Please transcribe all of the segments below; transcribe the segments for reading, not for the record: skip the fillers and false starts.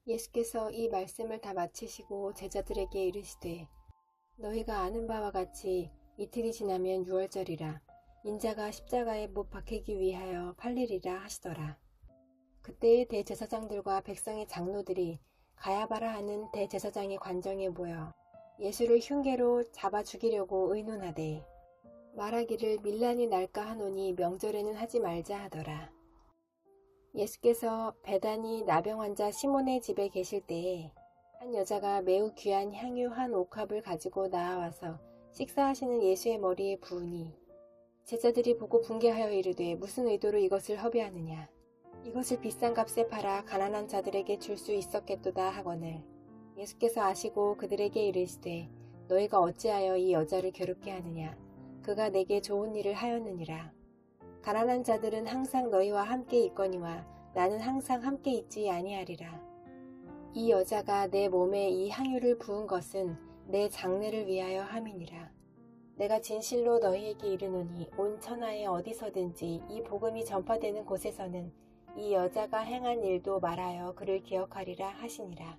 예수께서 이 말씀을 다 마치시고 제자들에게 이르시되 너희가 아는 바와 같이 이틀이 지나면 유월절이라 인자가 십자가에 못 박히기 위하여 팔리리라 하시더라. 그때의 대제사장들과 백성의 장로들이 가야바라 하는 대제사장의 관정에 모여 예수를 흉계로 잡아 죽이려고 의논하되 말하기를 밀란이 날까 하노니 명절에는 하지 말자 하더라. 예수께서 베다니 나병 환자 시몬의 집에 계실 때에 한 여자가 매우 귀한 향유 한 옥합을 가지고 나아와서 식사하시는 예수의 머리에 부으니 제자들이 보고 분개하여 이르되 무슨 의도로 이것을 허비하느냐. 이것을 비싼 값에 팔아 가난한 자들에게 줄 수 있었겠도다 하거늘 예수께서 아시고 그들에게 이르시되 너희가 어찌하여 이 여자를 괴롭게 하느냐. 그가 내게 좋은 일을 하였느니라. 가난한 자들은 항상 너희와 함께 있거니와 나는 항상 함께 있지 아니하리라. 이 여자가 내 몸에 이 향유를 부은 것은 내 장례를 위하여 함이니라. 내가 진실로 너희에게 이르노니 온 천하에 어디서든지 이 복음이 전파되는 곳에서는 이 여자가 행한 일도 말하여 그를 기억하리라 하시니라.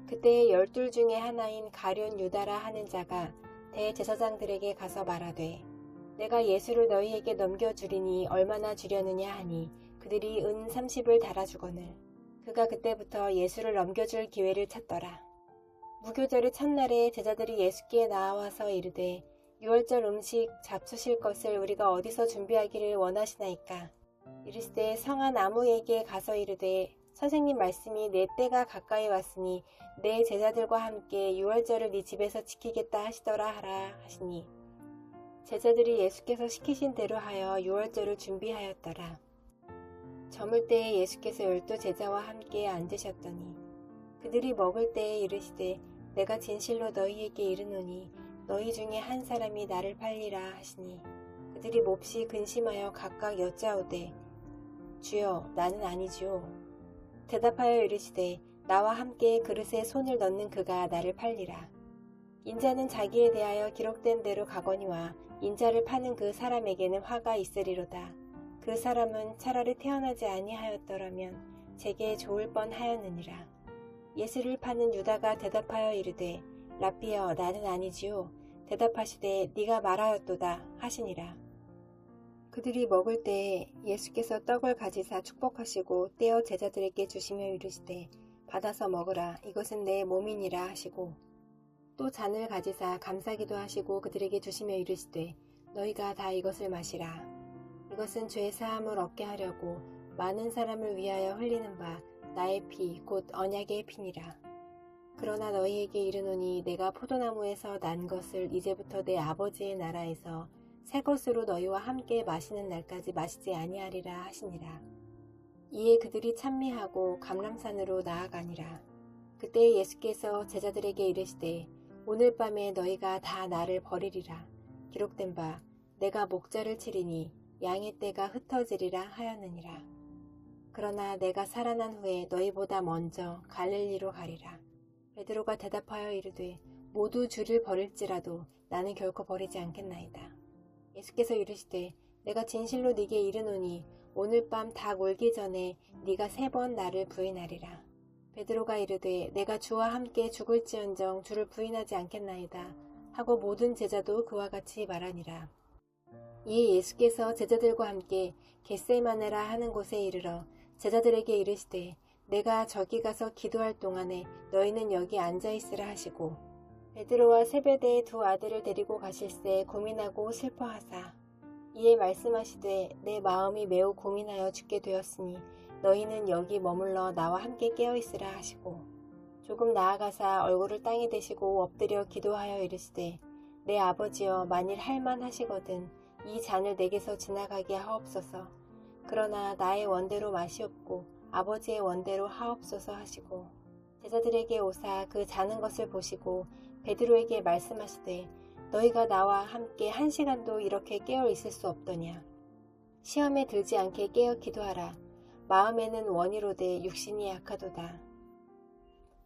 그때 12 중에 하나인 가룟 유다라 하는 자가 대제사장들에게 가서 말하되 내가 예수를 너희에게 넘겨주리니 얼마나 주려느냐 하니 그들이 은 30을 달아주거늘 그가 그때부터 예수를 넘겨줄 기회를 찾더라. 무교절의 첫날에 제자들이 예수께 나와서 이르되 유월절 음식 잡수실 것을 우리가 어디서 준비하기를 원하시나이까. 이르시되 성한 아무에게 가서 이르되 선생님 말씀이 내 때가 가까이 왔으니 내 제자들과 함께 유월절을 네 집에서 지키겠다 하시더라 하라 하시니 제자들이 예수께서 시키신 대로 하여 유월절을 준비하였더라. 저물 때에 예수께서 12 제자와 함께 앉으셨더니 그들이 먹을 때에 이르시되 내가 진실로 너희에게 이르노니 너희 중에 한 사람이 나를 팔리라 하시니 그들이 몹시 근심하여 각각 여짜오되 주여 나는 아니지요. 대답하여 이르시되 나와 함께 그릇에 손을 넣는 그가 나를 팔리라. 인자는 자기에 대하여 기록된 대로 가거니와 인자를 파는 그 사람에게는 화가 있으리로다. 그 사람은 차라리 태어나지 아니하였더라면 제게 좋을 뻔하였느니라. 예수를 파는 유다가 대답하여 이르되 라삐여 나는 아니지요. 대답하시되 네가 말하였도다 하시니라. 그들이 먹을 때에 예수께서 떡을 가지사 축복하시고 떼어 제자들에게 주시며 이르시되 받아서 먹으라 이것은 내 몸이니라 하시고 또 잔을 가지사 감사기도 하시고 그들에게 주시며 이르시되 너희가 다 이것을 마시라. 이것은 죄 사함을 얻게 하려고 많은 사람을 위하여 흘리는 바 나의 피 곧 언약의 피니라. 그러나 너희에게 이르노니 내가 포도나무에서 난 것을 이제부터 내 아버지의 나라에서 새 것으로 너희와 함께 마시는 날까지 마시지 아니하리라 하시니라. 이에 그들이 찬미하고 감람산으로 나아가니라. 그때 예수께서 제자들에게 이르시되 오늘 밤에 너희가 다 나를 버리리라. 기록된 바 내가 목자를 치리니 양의 떼가 흩어지리라 하였느니라. 그러나 내가 살아난 후에 너희보다 먼저 갈릴리로 가리라. 베드로가 대답하여 이르되 모두 주를 버릴지라도 나는 결코 버리지 않겠나이다. 예수께서 이르시되 내가 진실로 네게 이르노니 오늘 밤 닭 울기 전에 네가 3번 나를 부인하리라. 베드로가 이르되 내가 주와 함께 죽을지언정 주를 부인하지 않겠나이다 하고 모든 제자도 그와 같이 말하니라. 이에 예수께서 제자들과 함께 겟세마네라 하는 곳에 이르러 제자들에게 이르시되 내가 저기 가서 기도할 동안에 너희는 여기 앉아있으라 하시고 베드로와 세베대의 2 아들을 데리고 가실새 고민하고 슬퍼하사 이에 말씀하시되 내 마음이 매우 고민하여 죽게 되었으니 너희는 여기 머물러 나와 함께 깨어있으라 하시고 조금 나아가사 얼굴을 땅에 대시고 엎드려 기도하여 이르시되 내 아버지여 만일 할만하시거든 이 잔을 내게서 지나가게 하옵소서. 그러나 나의 원대로 마시옵고 아버지의 원대로 하옵소서 하시고 제자들에게 오사 그 자는 것을 보시고 베드로에게 말씀하시되 너희가 나와 함께 1시간도 이렇게 깨어 있을 수 없더냐. 시험에 들지 않게 깨어 기도하라. 마음에는 원이로되 육신이 약하도다.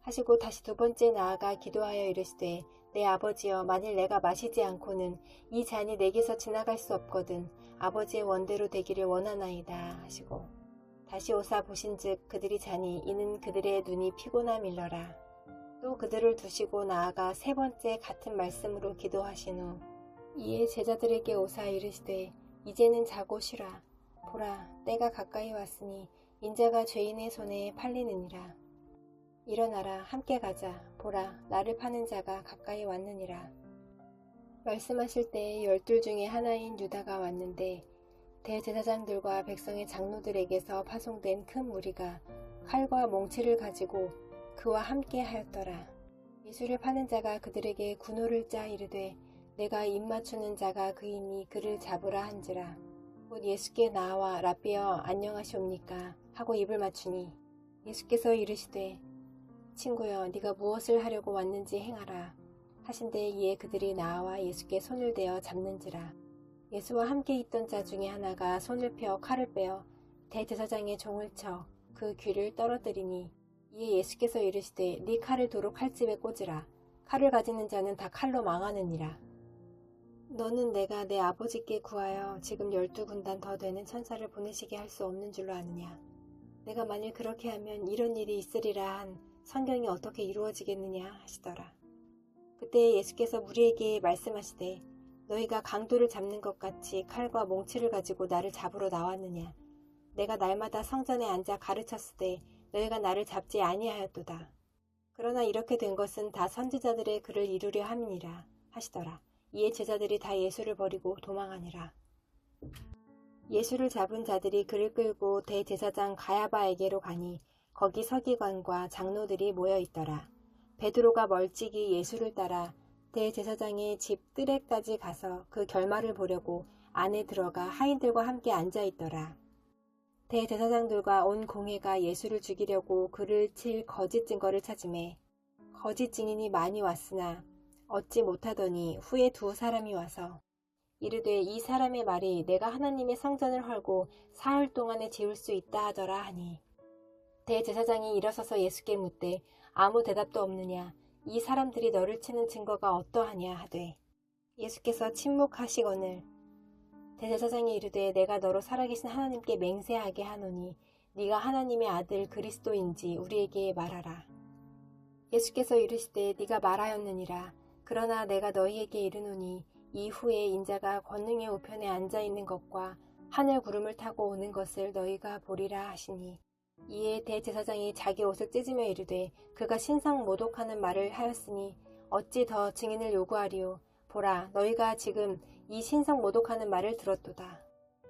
하시고 다시 2번째 나아가 기도하여 이르시되 내 아버지여 만일 내가 마시지 않고는 이 잔이 내게서 지나갈 수 없거든 아버지의 원대로 되기를 원하나이다 하시고 다시 오사 보신즉 그들이 자니 이는 그들의 눈이 피곤함일러라. 또 그들을 두시고 나아가 세 번째 같은 말씀으로 기도하신 후 이에 제자들에게 오사 이르시되 이제는 자고 쉬라. 보라 때가 가까이 왔으니 인자가 죄인의 손에 팔리느니라. 일어나라 함께 가자. 보라 나를 파는 자가 가까이 왔느니라. 말씀하실 때 12 중에 하나인 유다가 왔는데 대제사장들과 백성의 장로들에게서 파송된 큰 무리가 칼과 몽치를 가지고 그와 함께 하였더라. 예수를 파는 자가 그들에게 군호를 짜 이르되 내가 입맞추는 자가 그이니 그를 잡으라 한지라. 곧 예수께 나와 랍비여 안녕하시옵니까 하고 입을 맞추니 예수께서 이르시되 친구여 네가 무엇을 하려고 왔는지 행하라 하신데 이에 그들이 나와 예수께 손을 대어 잡는지라. 예수와 함께 있던 자 중에 하나가 손을 펴 칼을 빼어 대제사장의 종을 쳐 그 귀를 떨어뜨리니 이에 예수께서 이르시되 네 칼을 도로 칼집에 꽂으라. 칼을 가지는 자는 다 칼로 망하느니라. 너는 내가 내 아버지께 구하여 지금 12군단 더 되는 천사를 보내시게 할 수 없는 줄로 아느냐. 내가 만일 그렇게 하면 이런 일이 있으리라 한 성경이 어떻게 이루어지겠느냐 하시더라. 그때 예수께서 무리에게 말씀하시되 너희가 강도를 잡는 것 같이 칼과 몽치를 가지고 나를 잡으러 나왔느냐. 내가 날마다 성전에 앉아 가르쳤을 때 너희가 나를 잡지 아니하였도다. 그러나 이렇게 된 것은 다 선지자들의 글을 이루려 함이니라 하시더라. 이에 제자들이 다 예수를 버리고 도망하니라. 예수를 잡은 자들이 그를 끌고 대제사장 가야바에게로 가니 거기 서기관과 장로들이 모여 있더라. 베드로가 멀찍이 예수를 따라 대제사장의 집 뜰에까지 가서 그 결말을 보려고 안에 들어가 하인들과 함께 앉아 있더라. 대제사장들과 온 공회가 예수를 죽이려고 그를 칠 거짓 증거를 찾으매 거짓 증인이 많이 왔으나 얻지 못하더니 후에 두 사람이 와서 이르되 이 사람의 말이 내가 하나님의 성전을 헐고 사흘 동안에 지을 수 있다 하더라 하니 대제사장이 일어서서 예수께 묻되 아무 대답도 없느냐. 이 사람들이 너를 치는 증거가 어떠하냐 하되 예수께서 침묵하시거늘 대제사장이 이르되 내가 너로 살아계신 하나님께 맹세하게 하노니 네가 하나님의 아들 그리스도인지 우리에게 말하라. 예수께서 이르시되 네가 말하였느니라. 그러나 내가 너희에게 이르노니 이후에 인자가 권능의 우편에 앉아있는 것과 하늘 구름을 타고 오는 것을 너희가 보리라 하시니 이에 대제사장이 자기 옷을 찢으며 이르되 그가 신성 모독하는 말을 하였으니 어찌 더 증인을 요구하리요. 보라 너희가 지금 이 신성 모독하는 말을 들었도다.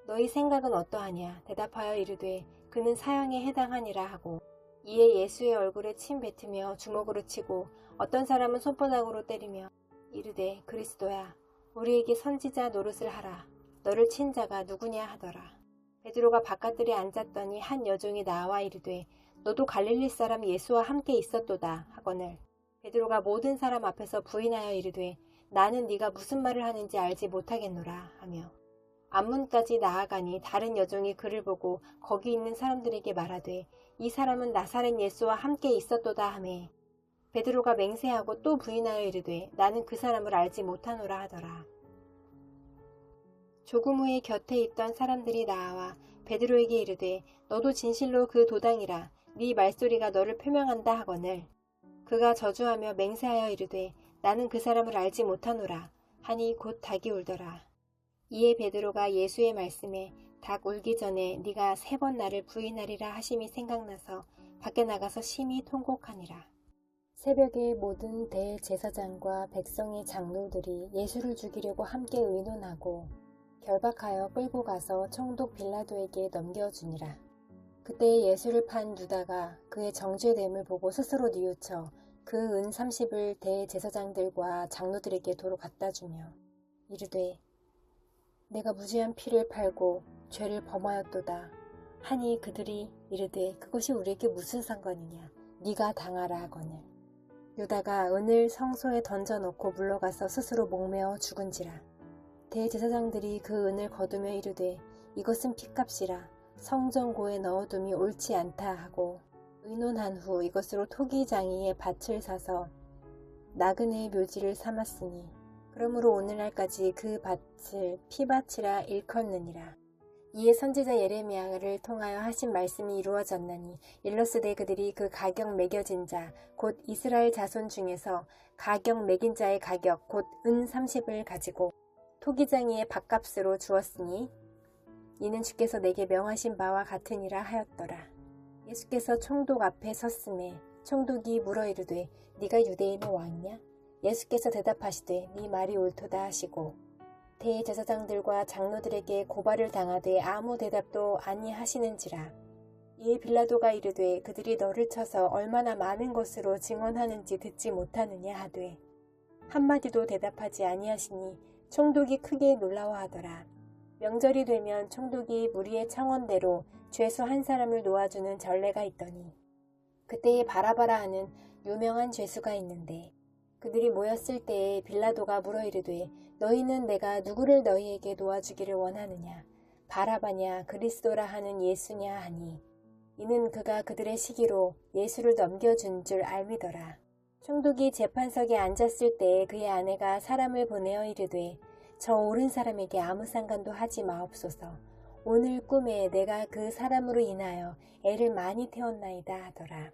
너희 생각은 어떠하냐. 대답하여 이르되 그는 사형에 해당하니라 하고 이에 예수의 얼굴에 침 뱉으며 주먹으로 치고 어떤 사람은 손바닥으로 때리며 이르되 그리스도야 우리에게 선지자 노릇을 하라. 너를 친 자가 누구냐 하더라. 베드로가 바깥들에 앉았더니 한 여종이 나와 이르되 너도 갈릴리 사람 예수와 함께 있었도다 하거늘 베드로가 모든 사람 앞에서 부인하여 이르되 나는 네가 무슨 말을 하는지 알지 못하겠노라 하며 앞문까지 나아가니 다른 여종이 그를 보고 거기 있는 사람들에게 말하되 이 사람은 나사렛 예수와 함께 있었도다 하매 베드로가 맹세하고 또 부인하여 이르되 나는 그 사람을 알지 못하노라 하더라. 조금 후에 곁에 있던 사람들이 나와 베드로에게 이르되 너도 진실로 그 도당이라. 네 말소리가 너를 표명한다 하거늘 그가 저주하며 맹세하여 이르되 나는 그 사람을 알지 못하노라 하니 곧 닭이 울더라. 이에 베드로가 예수의 말씀에 닭 울기 전에 네가 3번 나를 부인하리라 하심이 생각나서 밖에 나가서 심히 통곡하니라. 새벽에 모든 대제사장과 백성의 장로들이 예수를 죽이려고 함께 의논하고 결박하여 끌고 가서 총독 빌라도에게 넘겨주니라. 그때 예수를 판 유다가 그의 정죄됨을 보고 스스로 뉘우쳐 그 은 30을 대제사장들과 장로들에게 도로 갖다 주며 이르되 내가 무지한 피를 팔고 죄를 범하였도다 하니 그들이 이르되 그것이 우리에게 무슨 상관이냐. 네가 당하라 하거늘 유다가 은을 성소에 던져놓고 물러가서 스스로 목매어 죽은지라. 대제사장들이 그 은을 거두며 이르되 이것은 핏값이라 성전고에 넣어둠이 옳지 않다 하고 의논한 후 이것으로 토기장이의 밭을 사서 나그네의 묘지를 삼았으니 그러므로 오늘날까지 그 밭을 피밭이라 일컫느니라. 이에 선지자 예레미야를 통하여 하신 말씀이 이루어졌나니 일러스되 그들이 그 가격 매겨진 자 곧 이스라엘 자손 중에서 가격 매긴 자의 가격 곧 은 30을 가지고 토기장이의 밥값으로 주었으니 이는 주께서 내게 명하신 바와 같으니라 하였더라. 예수께서 총독 앞에 섰음에 총독이 물어 이르되 네가 유대인의 왕이냐? 예수께서 대답하시되 네 말이 옳도다 하시고 대제사장들과 장로들에게 고발을 당하되 아무 대답도 아니하시는지라. 이에 빌라도가 이르되 그들이 너를 쳐서 얼마나 많은 것으로 증언하는지 듣지 못하느냐 하되 한마디도 대답하지 아니하시니 총독이 크게 놀라워하더라. 명절이 되면 총독이 무리의 청원대로 죄수 한 사람을 놓아주는 전례가 있더니 그때에 바라바라 하는 유명한 죄수가 있는데 그들이 모였을 때에 빌라도가 물어 이르되 너희는 내가 누구를 너희에게 놓아주기를 원하느냐 바라바냐 그리스도라 하는 예수냐 하니 이는 그가 그들의 시기로 예수를 넘겨준 줄 알미더라. 총독이 재판석에 앉았을 때에 그의 아내가 사람을 보내어 이르되 저 옳은 사람에게 아무 상관도 하지 마옵소서. 오늘 꿈에 내가 그 사람으로 인하여 애를 많이 태웠나이다 하더라.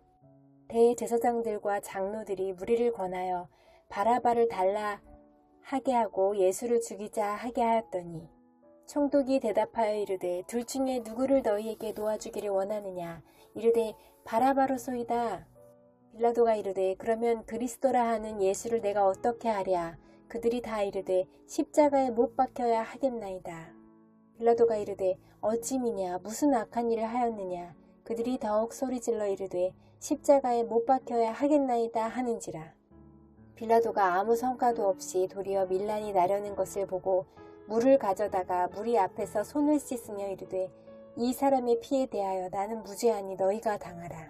대제사장들과 장로들이 무리를 권하여 바라바를 달라 하게 하고 예수를 죽이자 하게 하였더니 총독이 대답하여 이르되 둘 중에 누구를 너희에게 놓아주기를 원하느냐 이르되 바라바로소이다. 빌라도가 이르되 그러면 그리스도라 하는 예수를 내가 어떻게 하랴. 그들이 다 이르되 십자가에 못 박혀야 하겠나이다. 빌라도가 이르되 어찌미냐 무슨 악한 일을 하였느냐. 그들이 더욱 소리질러 이르되 십자가에 못 박혀야 하겠나이다 하는지라. 빌라도가 아무 성과도 없이 도리어 밀란이 나려는 것을 보고 물을 가져다가 무리 앞에서 손을 씻으며 이르되 이 사람의 피에 대하여 나는 무죄하니 너희가 당하라.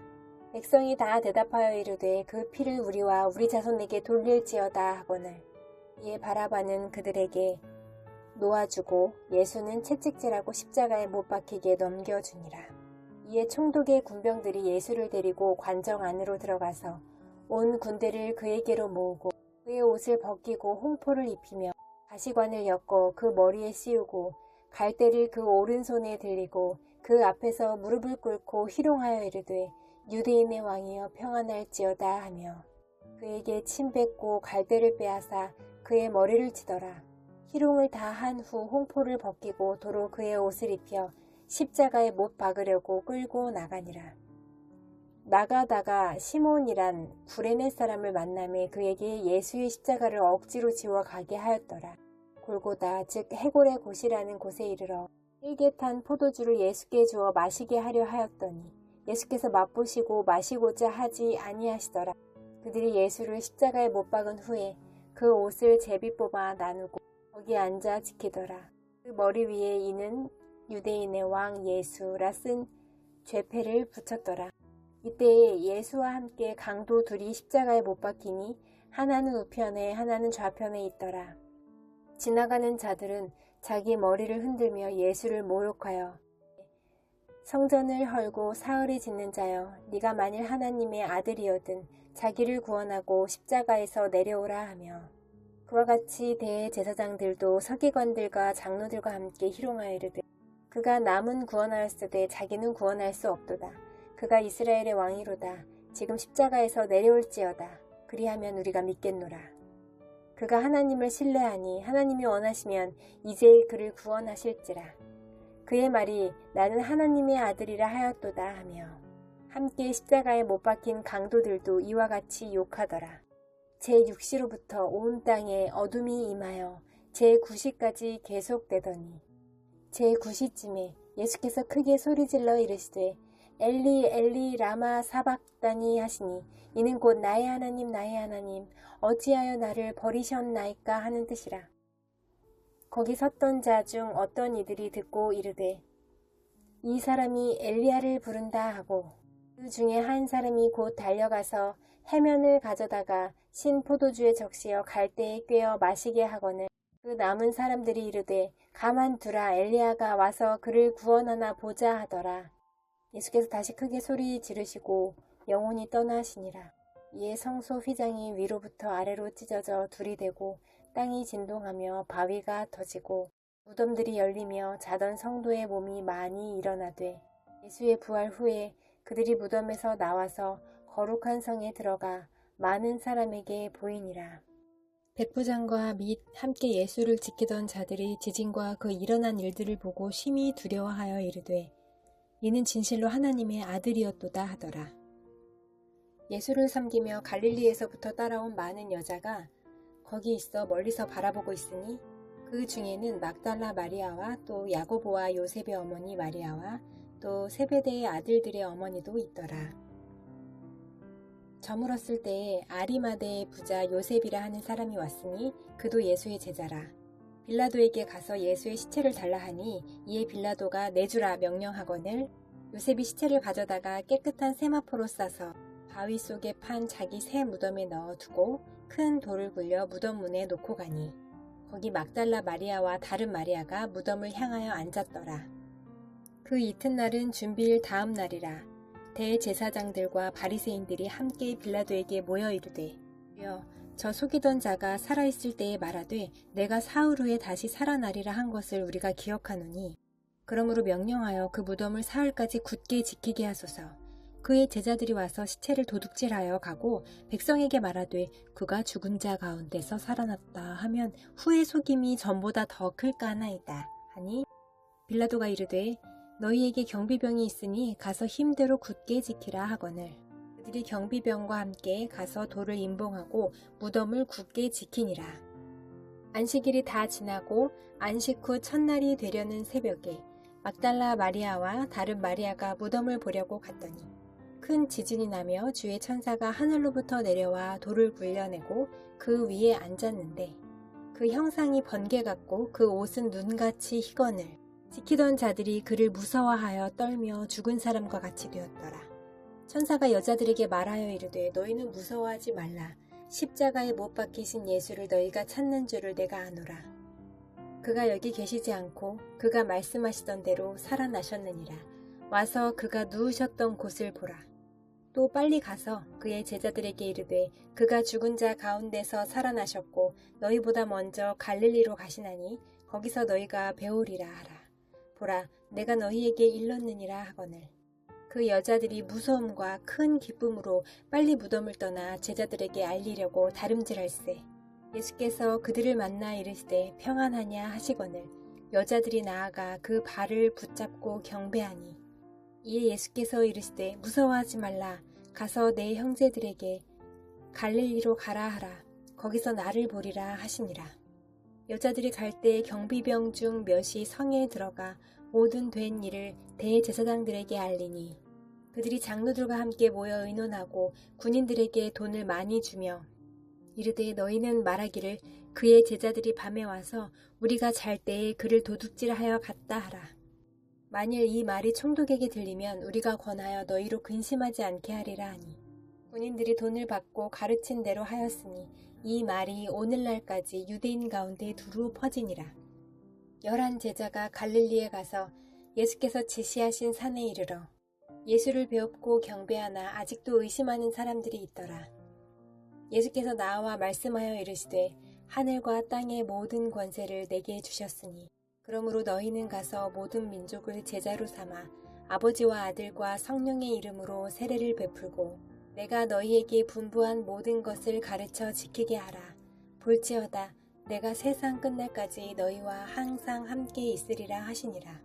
백성이 다 대답하여 이르되 그 피를 우리와 우리 자손에게 돌릴지어다 하거늘 이에 바라바는 그들에게 놓아주고 예수는 채찍질하고 십자가에 못 박히게 넘겨주니라. 이에 총독의 군병들이 예수를 데리고 관정 안으로 들어가서 온 군대를 그에게로 모으고 그의 옷을 벗기고 홍포를 입히며 가시관을 엮어 그 머리에 씌우고 갈대를 그 오른손에 들리고 그 앞에서 무릎을 꿇고 희롱하여 이르되 유대인의 왕이여 평안할지어다 하며 그에게 침 뱉고 갈대를 빼앗아 그의 머리를 치더라. 희롱을 다 한 후 홍포를 벗기고 도로 그의 옷을 입혀 십자가에 못 박으려고 끌고 나가니라. 나가다가 시몬이란 구레네 사람을 만남에 그에게 예수의 십자가를 억지로 지워 가게 하였더라. 골고다 즉 해골의 곳이라는 곳에 이르러 일개 탄 포도주를 예수께 주어 마시게 하려 하였더니 예수께서 맛보시고 마시고자 하지 아니하시더라. 그들이 예수를 십자가에 못 박은 후에 그 옷을 제비 뽑아 나누고 거기 앉아 지키더라. 그 머리 위에 이는 유대인의 왕 예수라 쓴 죄패를 붙였더라. 이때에 예수와 함께 강도 둘이 십자가에 못 박히니 하나는 우편에 하나는 좌편에 있더라. 지나가는 자들은 자기 머리를 흔들며 예수를 모욕하여 성전을 헐고 사흘이 짓는 자여 네가 만일 하나님의 아들이거든 자기를 구원하고 십자가에서 내려오라 하며 그와 같이 대제사장들도 서기관들과 장로들과 함께 희롱하여 이르되 그가 남은 구원하였으되 자기는 구원할 수 없도다. 그가 이스라엘의 왕이로다. 지금 십자가에서 내려올지어다. 그리하면 우리가 믿겠노라. 그가 하나님을 신뢰하니 하나님이 원하시면 이제 그를 구원하실지라. 그의 말이 나는 하나님의 아들이라 하였도다 하며 함께 십자가에 못 박힌 강도들도 이와 같이 욕하더라. 제6시로부터 온 땅에 어둠이 임하여 제9시까지 계속되더니 제9시쯤에 예수께서 크게 소리질러 이르시되 엘리 엘리 라마 사박다니 하시니 이는 곧 나의 하나님 어찌하여 나를 버리셨나이까 하는 뜻이라. 거기 섰던 자 중 어떤 이들이 듣고 이르되 이 사람이 엘리야를 부른다 하고 그 중에 한 사람이 곧 달려가서 해면을 가져다가 신 포도주에 적시어 갈대에 꿰어 마시게 하거늘 그 남은 사람들이 이르되 가만두라 엘리야가 와서 그를 구원하나 보자 하더라. 예수께서 다시 크게 소리 지르시고 영혼이 떠나시니라. 이에 성소 휘장이 위로부터 아래로 찢어져 둘이 되고 땅이 진동하며 바위가 터지고 무덤들이 열리며 자던 성도의 몸이 많이 일어나되 예수의 부활 후에 그들이 무덤에서 나와서 거룩한 성에 들어가 많은 사람에게 보이니라. 백부장과 및 함께 예수를 지키던 자들이 지진과 그 일어난 일들을 보고 심히 두려워하여 이르되 이는 진실로 하나님의 아들이었도다 하더라. 예수를 섬기며 갈릴리에서부터 따라온 많은 여자가 거기 있어 멀리서 바라보고 있으니 그 중에는 막달라 마리아와 또 야고보와 요셉의 어머니 마리아와 또 세베대의 아들들의 어머니도 있더라. 저물었을 때에 아리마대의 부자 요셉이라 하는 사람이 왔으니 그도 예수의 제자라. 빌라도에게 가서 예수의 시체를 달라 하니 이에 빌라도가 내주라 명령하거늘 요셉이 시체를 가져다가 깨끗한 세마포로 싸서 바위 속에 판 자기 새 무덤에 넣어두고 큰 돌을 굴려 무덤 문에 놓고 가니 거기 막달라 마리아와 다른 마리아가 무덤을 향하여 앉았더라. 그 이튿날은 준비일 다음 날이라. 대제사장들과 바리새인들이 함께 빌라도에게 모여 이르되 주여 저 속이던 자가 살아있을 때에 말하되 내가 사흘 후에 다시 살아나리라 한 것을 우리가 기억하노니 그러므로 명령하여 그 무덤을 사흘까지 굳게 지키게 하소서. 그의 제자들이 와서 시체를 도둑질하여 가고 백성에게 말하되 그가 죽은 자 가운데서 살아났다 하면 후의 속임이 전보다 더 클까 하나이다 하니 빌라도가 이르되 너희에게 경비병이 있으니 가서 힘대로 굳게 지키라 하거늘 그들이 경비병과 함께 가서 돌을 임봉하고 무덤을 굳게 지키니라. 안식일이 다 지나고 안식 후 첫날이 되려는 새벽에 막달라 마리아와 다른 마리아가 무덤을 보려고 갔더니 큰 지진이 나며 주의 천사가 하늘로부터 내려와 돌을 굴려내고 그 위에 앉았는데 그 형상이 번개 같고 그 옷은 눈같이 희거늘 지키던 자들이 그를 무서워하여 떨며 죽은 사람과 같이 되었더라. 천사가 여자들에게 말하여 이르되 너희는 무서워하지 말라. 십자가에 못 박히신 예수를 너희가 찾는 줄을 내가 아노라. 그가 여기 계시지 않고 그가 말씀하시던 대로 살아나셨느니라. 와서 그가 누우셨던 곳을 보라. 또 빨리 가서 그의 제자들에게 이르되 그가 죽은 자 가운데서 살아나셨고 너희보다 먼저 갈릴리로 가시나니 거기서 너희가 배우리라 하라. 보라 내가 너희에게 일렀느니라 하거늘 그 여자들이 무서움과 큰 기쁨으로 빨리 무덤을 떠나 제자들에게 알리려고 다름질할세 예수께서 그들을 만나 이르시되 평안하냐 하시거늘 여자들이 나아가 그 발을 붙잡고 경배하니 이에 예수께서 이르시되 무서워하지 말라 가서 내 형제들에게 갈릴리로 가라 하라 거기서 나를 보리라 하시니라. 여자들이 갈 때 경비병 중 몇이 성에 들어가 모든 된 일을 대제사장들에게 알리니 그들이 장로들과 함께 모여 의논하고 군인들에게 돈을 많이 주며 이르되 너희는 말하기를 그의 제자들이 밤에 와서 우리가 잘 때에 그를 도둑질하여 갔다 하라. 만일 이 말이 총독에게 들리면 우리가 권하여 너희로 근심하지 않게 하리라 하니 군인들이 돈을 받고 가르친 대로 하였으니 이 말이 오늘날까지 유대인 가운데 두루 퍼지니라. 11 제자가 갈릴리에 가서 예수께서 지시하신 산에 이르러 예수를 배웁고 경배하나 아직도 의심하는 사람들이 있더라. 예수께서 나와 말씀하여 이르시되 하늘과 땅의 모든 권세를 내게 주셨으니 그러므로 너희는 가서 모든 민족을 제자로 삼아 아버지와 아들과 성령의 이름으로 세례를 베풀고 내가 너희에게 분부한 모든 것을 가르쳐 지키게 하라. 볼지어다 내가 세상 끝날까지 너희와 항상 함께 있으리라 하시니라.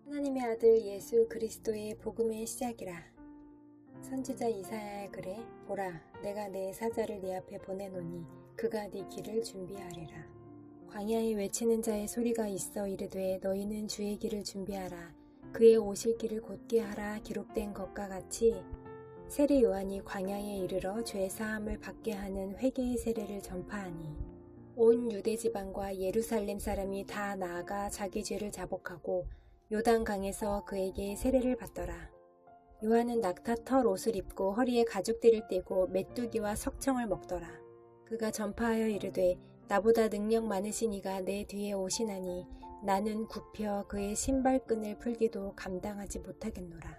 하나님의 아들 예수 그리스도의 복음의 시작이라. 선지자 이사야의 글에 보라 내가 내 사자를 네 앞에 보내노니 그가 네 길을 준비하리라. 광야에 외치는 자의 소리가 있어 이르되 너희는 주의 길을 준비하라. 그의 오실 길을 곧게 하라 기록된 것과 같이 세례 요한이 광야에 이르러 죄 사함을 받게 하는 회개의 세례를 전파하니 온 유대 지방과 예루살렘 사람이 다 나아가 자기 죄를 자복하고 요단강에서 그에게 세례를 받더라. 요한은 낙타털 옷을 입고 허리에 가죽띠를 떼고 메뚜기와 석청을 먹더라. 그가 전파하여 이르되 나보다 능력 많으신 이가 내 뒤에 오시나니 나는 굽혀 그의 신발끈을 풀기도 감당하지 못하겠노라.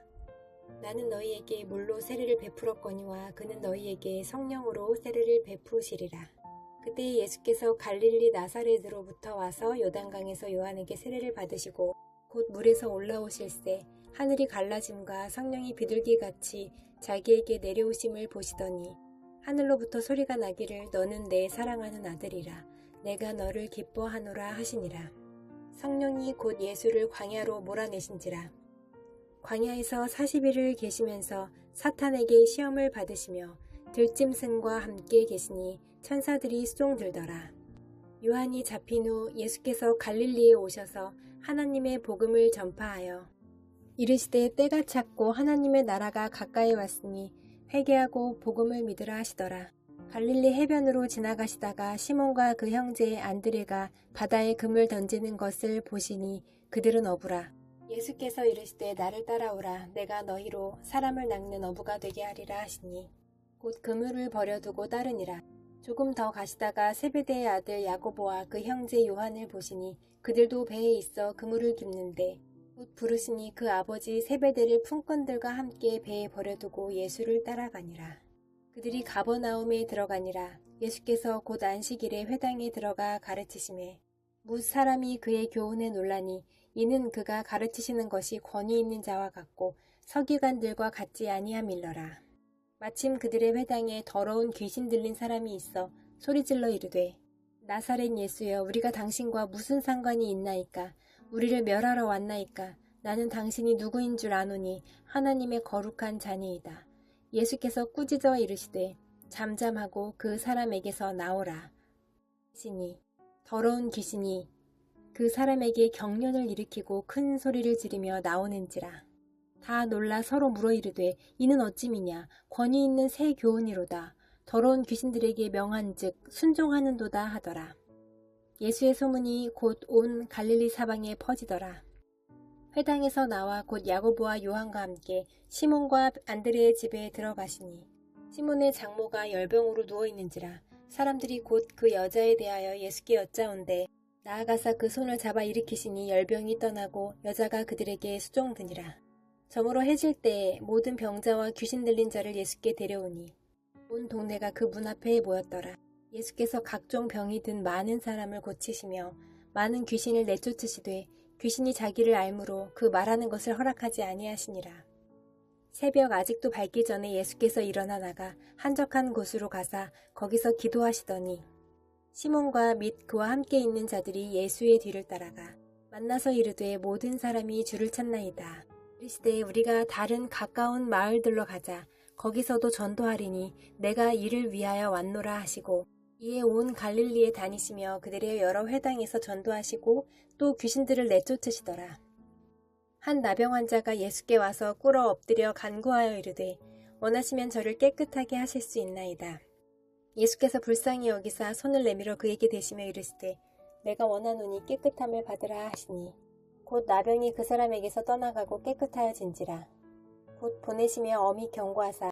나는 너희에게 물로 세례를 베풀었거니와 그는 너희에게 성령으로 세례를 베푸시리라. 그때 예수께서 갈릴리 나사렛으로부터 와서 요단강에서 요한에게 세례를 받으시고 곧 물에서 올라오실새 하늘이 갈라짐과 성령이 비둘기같이 자기에게 내려오심을 보시더니 하늘로부터 소리가 나기를 너는 내 사랑하는 아들이라 내가 너를 기뻐하노라 하시니라. 성령이 곧 예수를 광야로 몰아내신지라. 광야에서 40일을 계시면서 사탄에게 시험을 받으시며 들짐승과 함께 계시니 천사들이 수종들더라. 요한이 잡힌 후 예수께서 갈릴리에 오셔서 하나님의 복음을 전파하여 이르시되 때가 찼고 하나님의 나라가 가까이 왔으니 회개하고 복음을 믿으라 하시더라. 갈릴리 해변으로 지나가시다가 시몬과 그 형제 안드레가 바다에 금을 던지는 것을 보시니 그들은 어부라. 예수께서 이르시되 나를 따라오라. 내가 너희로 사람을 낚는 어부가 되게 하리라 하시니 곧 그물을 버려두고 따르니라. 조금 더 가시다가 세베대의 아들 야고보와 그 형제 요한을 보시니 그들도 배에 있어 그물을 깁는데 곧 부르시니 그 아버지 세베대를 품꾼들과 함께 배에 버려두고 예수를 따라가니라. 그들이 가버나움에 들어가니라. 예수께서 곧 안식일에 회당에 들어가 가르치시매 뭇 사람이 그의 교훈에 놀라니 이는 그가 가르치시는 것이 권위 있는 자와 같고 서기관들과 같지 아니함일러라. 마침 그들의 회당에 더러운 귀신 들린 사람이 있어 소리질러 이르되 나사렛 예수여 우리가 당신과 무슨 상관이 있나이까. 우리를 멸하러 왔나이까. 나는 당신이 누구인 줄 아노니 하나님의 거룩한 자니이다. 예수께서 꾸짖어 이르시되 잠잠하고 그 사람에게서 나오라. 귀신이 더러운 귀신이 그 사람에게 경련을 일으키고 큰 소리를 지르며 나오는지라. 다 놀라 서로 물어 이르되 이는 어찌미냐. 권위 있는 새 교훈이로다. 더러운 귀신들에게 명한즉 순종하는도다 하더라. 예수의 소문이 곧 온 갈릴리 사방에 퍼지더라. 회당에서 나와 곧 야고보와 요한과 함께 시몬과 안드레의 집에 들어가시니 시몬의 장모가 열병으로 누워있는지라. 사람들이 곧 그 여자에 대하여 예수께 여짜온대 나아가사 그 손을 잡아 일으키시니 열병이 떠나고 여자가 그들에게 수종드니라. 저물어 해질 때에 모든 병자와 귀신 들린 자를 예수께 데려오니 온 동네가 그 문 앞에 모였더라. 예수께서 각종 병이 든 많은 사람을 고치시며 많은 귀신을 내쫓으시되 귀신이 자기를 알므로 그 말하는 것을 허락하지 아니하시니라. 새벽 아직도 밝기 전에 예수께서 일어나 나가 한적한 곳으로 가사 거기서 기도하시더니 시몬과 및 그와 함께 있는 자들이 예수의 뒤를 따라가 만나서 이르되 모든 사람이 주를 찾나이다. 이르시되 우리가 다른 가까운 마을들로 가자. 거기서도 전도하리니 내가 이를 위하여 왔노라 하시고 이에 온 갈릴리에 다니시며 그들의 여러 회당에서 전도하시고 또 귀신들을 내쫓으시더라. 한 나병 환자가 예수께 와서 꿇어 엎드려 간구하여 이르되 원하시면 저를 깨끗하게 하실 수 있나이다. 예수께서 불쌍히 여기사 손을 내밀어 그에게 대시며 이르시되 내가 원하노니 깨끗함을 받으라 하시니 곧 나병이 그 사람에게서 떠나가고 깨끗하여진지라. 곧 보내시며 엄히 경고하사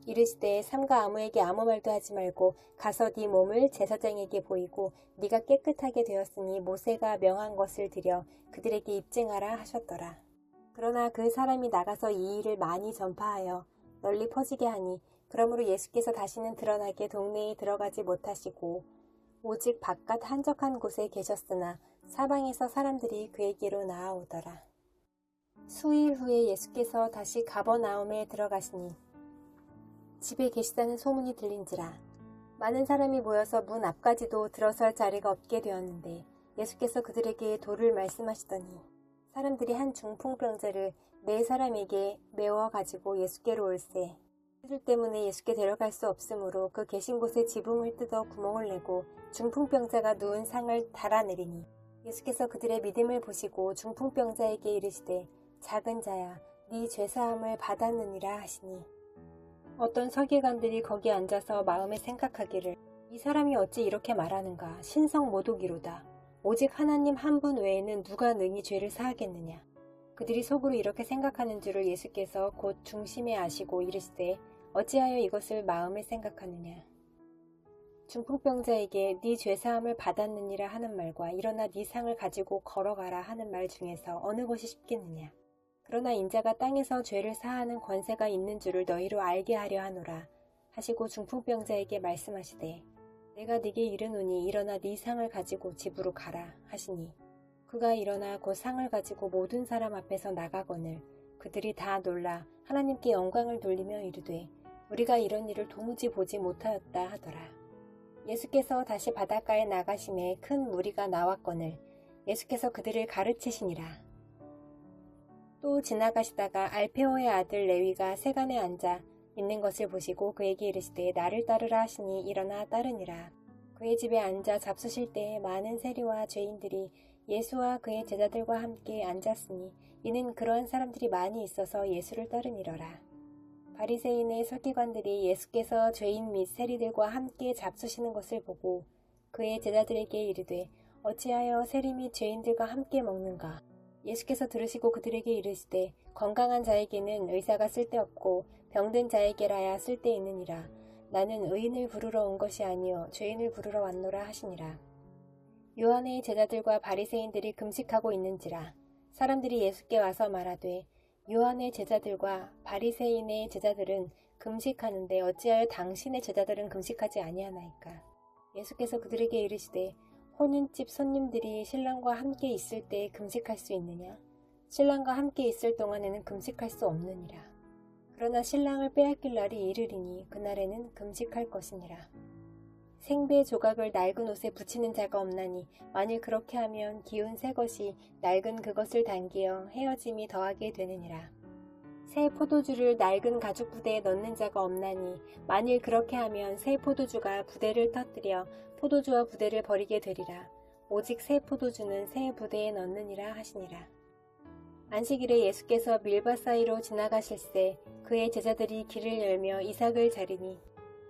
이르시되 삼가 아무에게 아무 말도 하지 말고 가서 네 몸을 제사장에게 보이고 네가 깨끗하게 되었으니 모세가 명한 것을 드려 그들에게 입증하라 하셨더라. 그러나 그 사람이 나가서 이 일을 많이 전파하여 널리 퍼지게 하니 그러므로 예수께서 다시는 드러나게 동네에 들어가지 못하시고 오직 바깥 한적한 곳에 계셨으나 사방에서 사람들이 그에게로 나아오더라. 수일 후에 예수께서 다시 가버나움에 들어가시니 집에 계시다는 소문이 들린지라. 많은 사람이 모여서 문 앞까지도 들어설 자리가 없게 되었는데 예수께서 그들에게 도를 말씀하시더니 사람들이 한 중풍병자를 네 사람에게 메워 가지고 예수께로 올세 그들 때문에 예수께 데려갈 수 없으므로 그 계신 곳에 지붕을 뜯어 구멍을 내고 중풍병자가 누운 상을 달아내리니 예수께서 그들의 믿음을 보시고 중풍병자에게 이르시되 작은 자야 네 죄사함을 받았느니라 하시니 어떤 서기관들이 거기 앉아서 마음에 생각하기를 이 사람이 어찌 이렇게 말하는가. 신성 모독이로다. 오직 하나님 한 분 외에는 누가 능히 죄를 사하겠느냐. 그들이 속으로 이렇게 생각하는 줄을 예수께서 곧 중심에 아시고 이르시되 어찌하여 이것을 마음에 생각하느냐. 중풍병자에게 네 죄사함을 받았느니라 하는 말과 일어나 네 상을 가지고 걸어가라 하는 말 중에서 어느 것이 쉽겠느냐. 그러나 인자가 땅에서 죄를 사하는 권세가 있는 줄을 너희로 알게 하려 하노라 하시고 중풍병자에게 말씀하시되 내가 네게 이르노니 일어나 네 상을 가지고 집으로 가라 하시니 그가 일어나 곧 상을 가지고 모든 사람 앞에서 나가거늘 그들이 다 놀라 하나님께 영광을 돌리며 이르되 우리가 이런 일을 도무지 보지 못하였다 하더라. 예수께서 다시 바닷가에 나가심에 큰 무리가 나왔거늘 예수께서 그들을 가르치시니라. 또 지나가시다가 알페오의 아들 레위가 세간에 앉아 있는 것을 보시고 그에게 이르시되 나를 따르라 하시니 일어나 따르니라. 그의 집에 앉아 잡수실 때에 많은 세리와 죄인들이 예수와 그의 제자들과 함께 앉았으니 이는 그러한 사람들이 많이 있어서 예수를 따르니러라. 바리새인의 서기관들이 예수께서 죄인 및 세리들과 함께 잡수시는 것을 보고 그의 제자들에게 이르되 어찌하여 세리 및 죄인들과 함께 먹는가? 예수께서 들으시고 그들에게 이르시되 건강한 자에게는 의사가 쓸데없고 병든 자에게라야 쓸데있느니라. 나는 의인을 부르러 온 것이 아니요 죄인을 부르러 왔노라 하시니라. 요한의 제자들과 바리새인들이 금식하고 있는지라 사람들이 예수께 와서 말하되 요한의 제자들과 바리새인의 제자들은 금식하는데 어찌하여 당신의 제자들은 금식하지 아니하나이까. 예수께서 그들에게 이르시되 혼인집 손님들이 신랑과 함께 있을 때 금식할 수 있느냐? 신랑과 함께 있을 동안에는 금식할 수 없느니라. 그러나 신랑을 빼앗길 날이 이르리니 그날에는 금식할 것이니라. 생배 조각을 낡은 옷에 붙이는 자가 없나니 만일 그렇게 하면 기운 새 것이 낡은 그것을 당기어 헤어짐이 더하게 되느니라. 새 포도주를 낡은 가죽 부대에 넣는 자가 없나니 만일 그렇게 하면 새 포도주가 부대를 터뜨려 포도주와 부대를 버리게 되리라. 오직 새 포도주는 새 부대에 넣느니라 하시니라. 안식일에 예수께서 밀밭 사이로 지나가실새 그의 제자들이 길을 열며 이삭을 자르니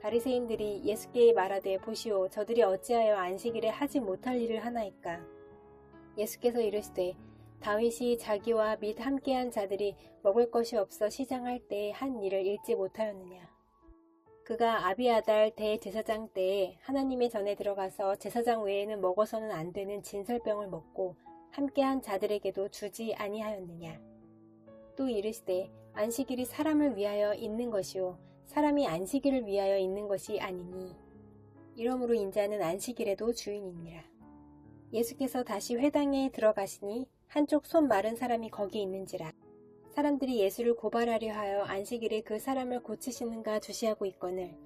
바리새인들이 예수께 말하되 보시오 저들이 어찌하여 안식일에 하지 못할 일을 하나이까. 예수께서 이르시되 다윗이 자기와 및 함께한 자들이 먹을 것이 없어 시장할 때에 한 일을 읽지 못하였느냐. 그가 아비아달 대제사장 때에 하나님의 전에 들어가서 제사장 외에는 먹어서는 안 되는 진설병을 먹고 함께한 자들에게도 주지 아니하였느냐. 또 이르시되 안식일이 사람을 위하여 있는 것이요 사람이 안식일을 위하여 있는 것이 아니니 이러므로 인자는 안식일에도 주인이니라. 예수께서 다시 회당에 들어가시니 한쪽 손 마른 사람이 거기 있는지라. 사람들이 예수를 고발하려 하여 안식일에 그 사람을 고치시는가 주시하고 있거늘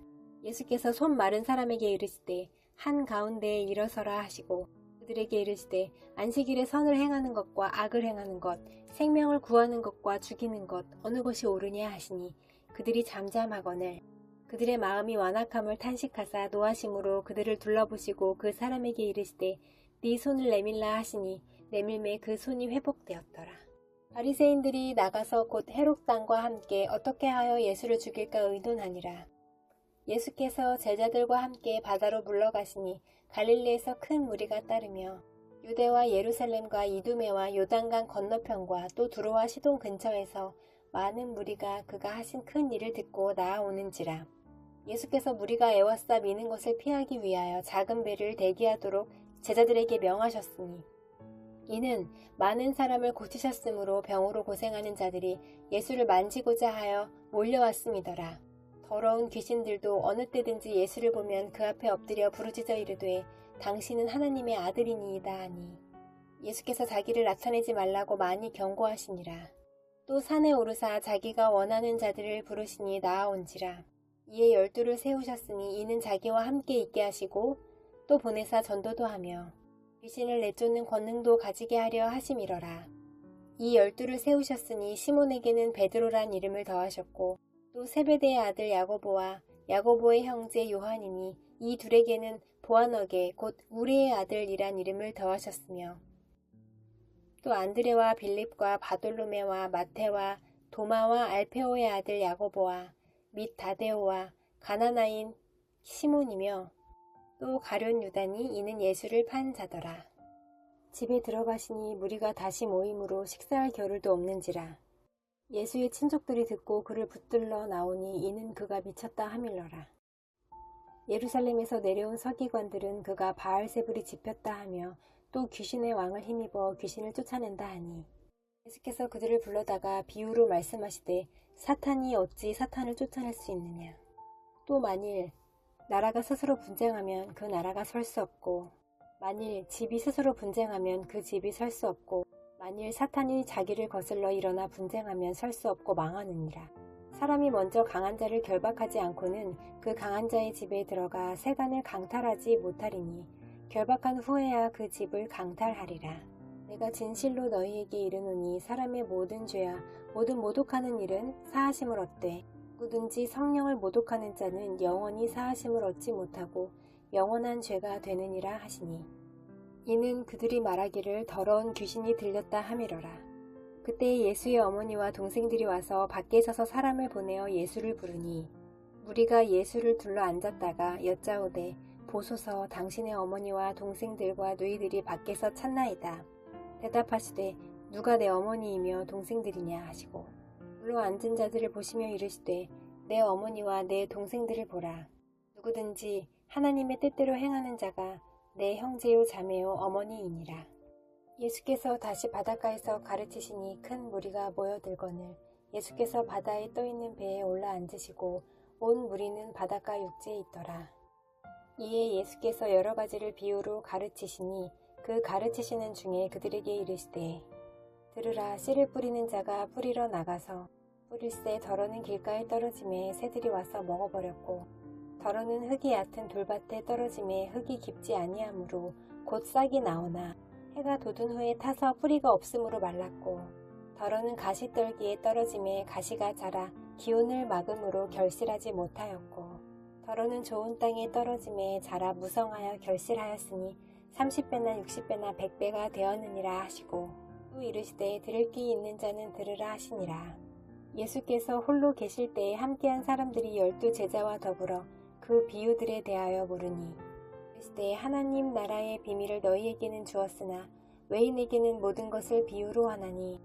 예수께서 손 마른 사람에게 이르시되 한가운데에 일어서라 하시고 그들에게 이르시되 안식일에 선을 행하는 것과 악을 행하는 것 생명을 구하는 것과 죽이는 것 어느 것이 옳으냐 하시니 그들이 잠잠하거늘 그들의 마음이 완악함을 탄식하사 노하심으로 그들을 둘러보시고 그 사람에게 이르시되 네 손을 내밀라 하시니 내밀매 그 손이 회복되었더라. 바리새인들이 나가서 곧 헤롯당과 함께 어떻게 하여 예수를 죽일까 의논하니라. 예수께서 제자들과 함께 바다로 물러가시니 갈릴리에서 큰 무리가 따르며 유대와 예루살렘과 이두메와 요단강 건너편과 또 두로와 시돈 근처에서 많은 무리가 그가 하신 큰 일을 듣고 나아오는지라. 예수께서 무리가 애워싸 미는 것을 피하기 위하여 작은 배를 대기하도록 제자들에게 명하셨으니 이는 많은 사람을 고치셨으므로 병으로 고생하는 자들이 예수를 만지고자 하여 몰려왔음이더라. 더러운 귀신들도 어느 때든지 예수를 보면 그 앞에 엎드려 부르짖어 이르되 당신은 하나님의 아들이니이다 하니 예수께서 자기를 나타내지 말라고 많이 경고하시니라. 또 산에 오르사 자기가 원하는 자들을 부르시니 나아온지라. 이에 12를 세우셨으니 이는 자기와 함께 있게 하시고 또 보내사 전도도 하며 귀신을 내쫓는 권능도 가지게 하려 하심이러라. 이 12를 세우셨으니 시몬에게는 베드로란 이름을 더하셨고 또 세베대의 아들 야고보와 야고보의 형제 요한이니 이 둘에게는 보아너게 곧 우리의 아들이란 이름을 더하셨으며 또 안드레와 빌립과 바돌로메와 마테와 도마와 알페오의 아들 야고보와 및 다데오와 가나나인 시몬이며 또 가룟 유다니 이는 예수를 판 자더라. 집에 들어가시니 무리가 다시 모임으로 식사할 겨를도 없는지라. 예수의 친족들이 듣고 그를 붙들러 나오니 이는 그가 미쳤다 하밀러라. 예루살렘에서 내려온 서기관들은 그가 바알세불이 집혔다 하며 또 귀신의 왕을 힘입어 귀신을 쫓아낸다 하니 예수께서 그들을 불러다가 비유로 말씀하시되 사탄이 어찌 사탄을 쫓아낼 수 있느냐. 또 만일 나라가 스스로 분쟁하면 그 나라가 설 수 없고, 만일 집이 스스로 분쟁하면 그 집이 설 수 없고, 만일 사탄이 자기를 거슬러 일어나 분쟁하면 설 수 없고 망하느니라. 사람이 먼저 강한 자를 결박하지 않고는 그 강한 자의 집에 들어가 세간을 강탈하지 못하리니 결박한 후에야 그 집을 강탈하리라. 내가 진실로 너희에게 이르노니 사람의 모든 죄와 모든 모독하는 일은 사하심을 얻되 누구든지 성령을 모독하는 자는 영원히 사하심을 얻지 못하고 영원한 죄가 되느니라 하시니, 이는 그들이 말하기를 더러운 귀신이 들렸다 하미러라. 그때 예수의 어머니와 동생들이 와서 밖에 서서 사람을 보내어 예수를 부르니, 무리가 예수를 둘러 앉았다가 여짜오되 보소서, 당신의 어머니와 동생들과 누이들이 밖에서 찾나이다. 대답하시되 누가 내 어머니이며 동생들이냐 하시고, 물러 앉은 자들을 보시며 이르시되 내 어머니와 내 동생들을 보라. 누구든지 하나님의 뜻대로 행하는 자가 내 형제요 자매요 어머니이니라. 예수께서 다시 바닷가에서 가르치시니 큰 무리가 모여들거늘 예수께서 바다에 떠있는 배에 올라 앉으시고 온 무리는 바닷가 육지에 있더라. 이에 예수께서 여러 가지를 비유로 가르치시니 그 가르치시는 중에 그들에게 이르시되, 들으라. 씨를 뿌리는 자가 뿌리러 나가서 뿌릴새 덜어는 길가에 떨어짐에 새들이 와서 먹어버렸고, 덜어는 흙이 얕은 돌밭에 떨어짐에 흙이 깊지 아니하므로 곧 싹이 나오나 해가 돋은 후에 타서 뿌리가 없으므로 말랐고, 덜어는 가시떨기에 떨어짐에 가시가 자라 기온을 막음으로 결실하지 못하였고, 덜어는 좋은 땅에 떨어짐에 자라 무성하여 결실하였으니 30배나 60배나 100배가 되었느니라 하시고, 또 이르시되 들을 귀 있는 자는 들으라 하시니라. 예수께서 홀로 계실 때에 함께한 사람들이 12 제자와 더불어 그 비유들에 대하여 물으니, 이르시되 하나님 나라의 비밀을 너희에게는 주었으나 외인에게는 모든 것을 비유로 하나니,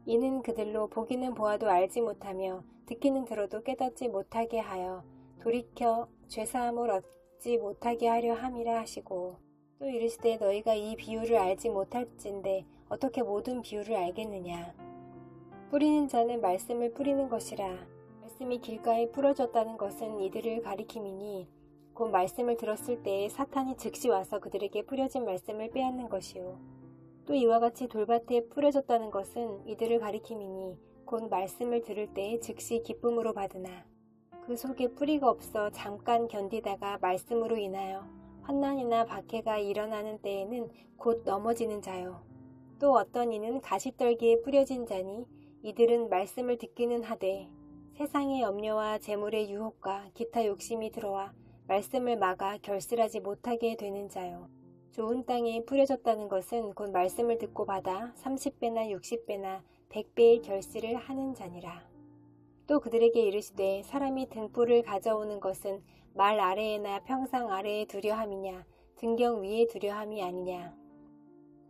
이는 그들로 보기는 보아도 알지 못하며 듣기는 들어도 깨닫지 못하게 하여 돌이켜 죄사함을 얻지 못하게 하려 함이라 하시고, 또 이르시되 너희가 이 비유를 알지 못할진대 어떻게 모든 비유를 알겠느냐. 뿌리는 자는 말씀을 뿌리는 것이라. 말씀이 길가에 뿌려졌다는 것은 이들을 가리킴이니 곧 말씀을 들었을 때에 사탄이 즉시 와서 그들에게 뿌려진 말씀을 빼앗는 것이요. 또 이와 같이 돌밭에 뿌려졌다는 것은 이들을 가리킴이니 곧 말씀을 들을 때에 즉시 기쁨으로 받으나 그 속에 뿌리가 없어 잠깐 견디다가 말씀으로 인하여 환난이나 박해가 일어나는 때에는 곧 넘어지는 자요. 또 어떤 이는 가시떨기에 뿌려진 자니 이들은 말씀을 듣기는 하되 세상의 염려와 재물의 유혹과 기타 욕심이 들어와 말씀을 막아 결실하지 못하게 되는 자요. 좋은 땅에 뿌려졌다는 것은 곧 말씀을 듣고 받아 30배나 60배나 100배의 결실을 하는 자니라. 또 그들에게 이르시되 사람이 등불을 가져오는 것은 말 아래에나 평상 아래에 두려 함이냐 등경 위에 두려 함이 아니냐.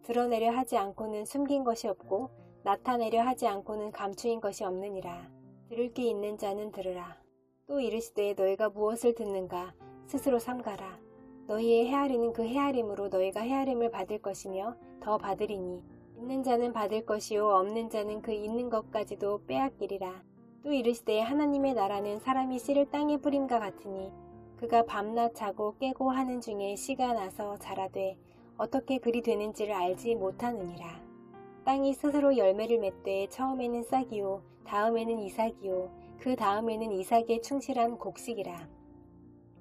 드러내려 하지 않고는 숨긴 것이 없고 나타내려 하지 않고는 감추인 것이 없느니라. 들을 귀 있는 자는 들으라. 또 이르시되 너희가 무엇을 듣는가 스스로 삼가라. 너희의 헤아리는 그 헤아림으로 너희가 헤아림을 받을 것이며 더 받으리니 있는 자는 받을 것이요 없는 자는 그 있는 것까지도 빼앗기리라. 또 이르시되 하나님의 나라는 사람이 씨를 땅에 뿌림과 같으니 그가 밤낮 자고 깨고 하는 중에 씨가 나서 자라되 어떻게 그리 되는지를 알지 못하느니라. 땅이 스스로 열매를 맺되 처음에는 싹이요 다음에는 이삭이요 그 다음에는 이삭에 충실한 곡식이라.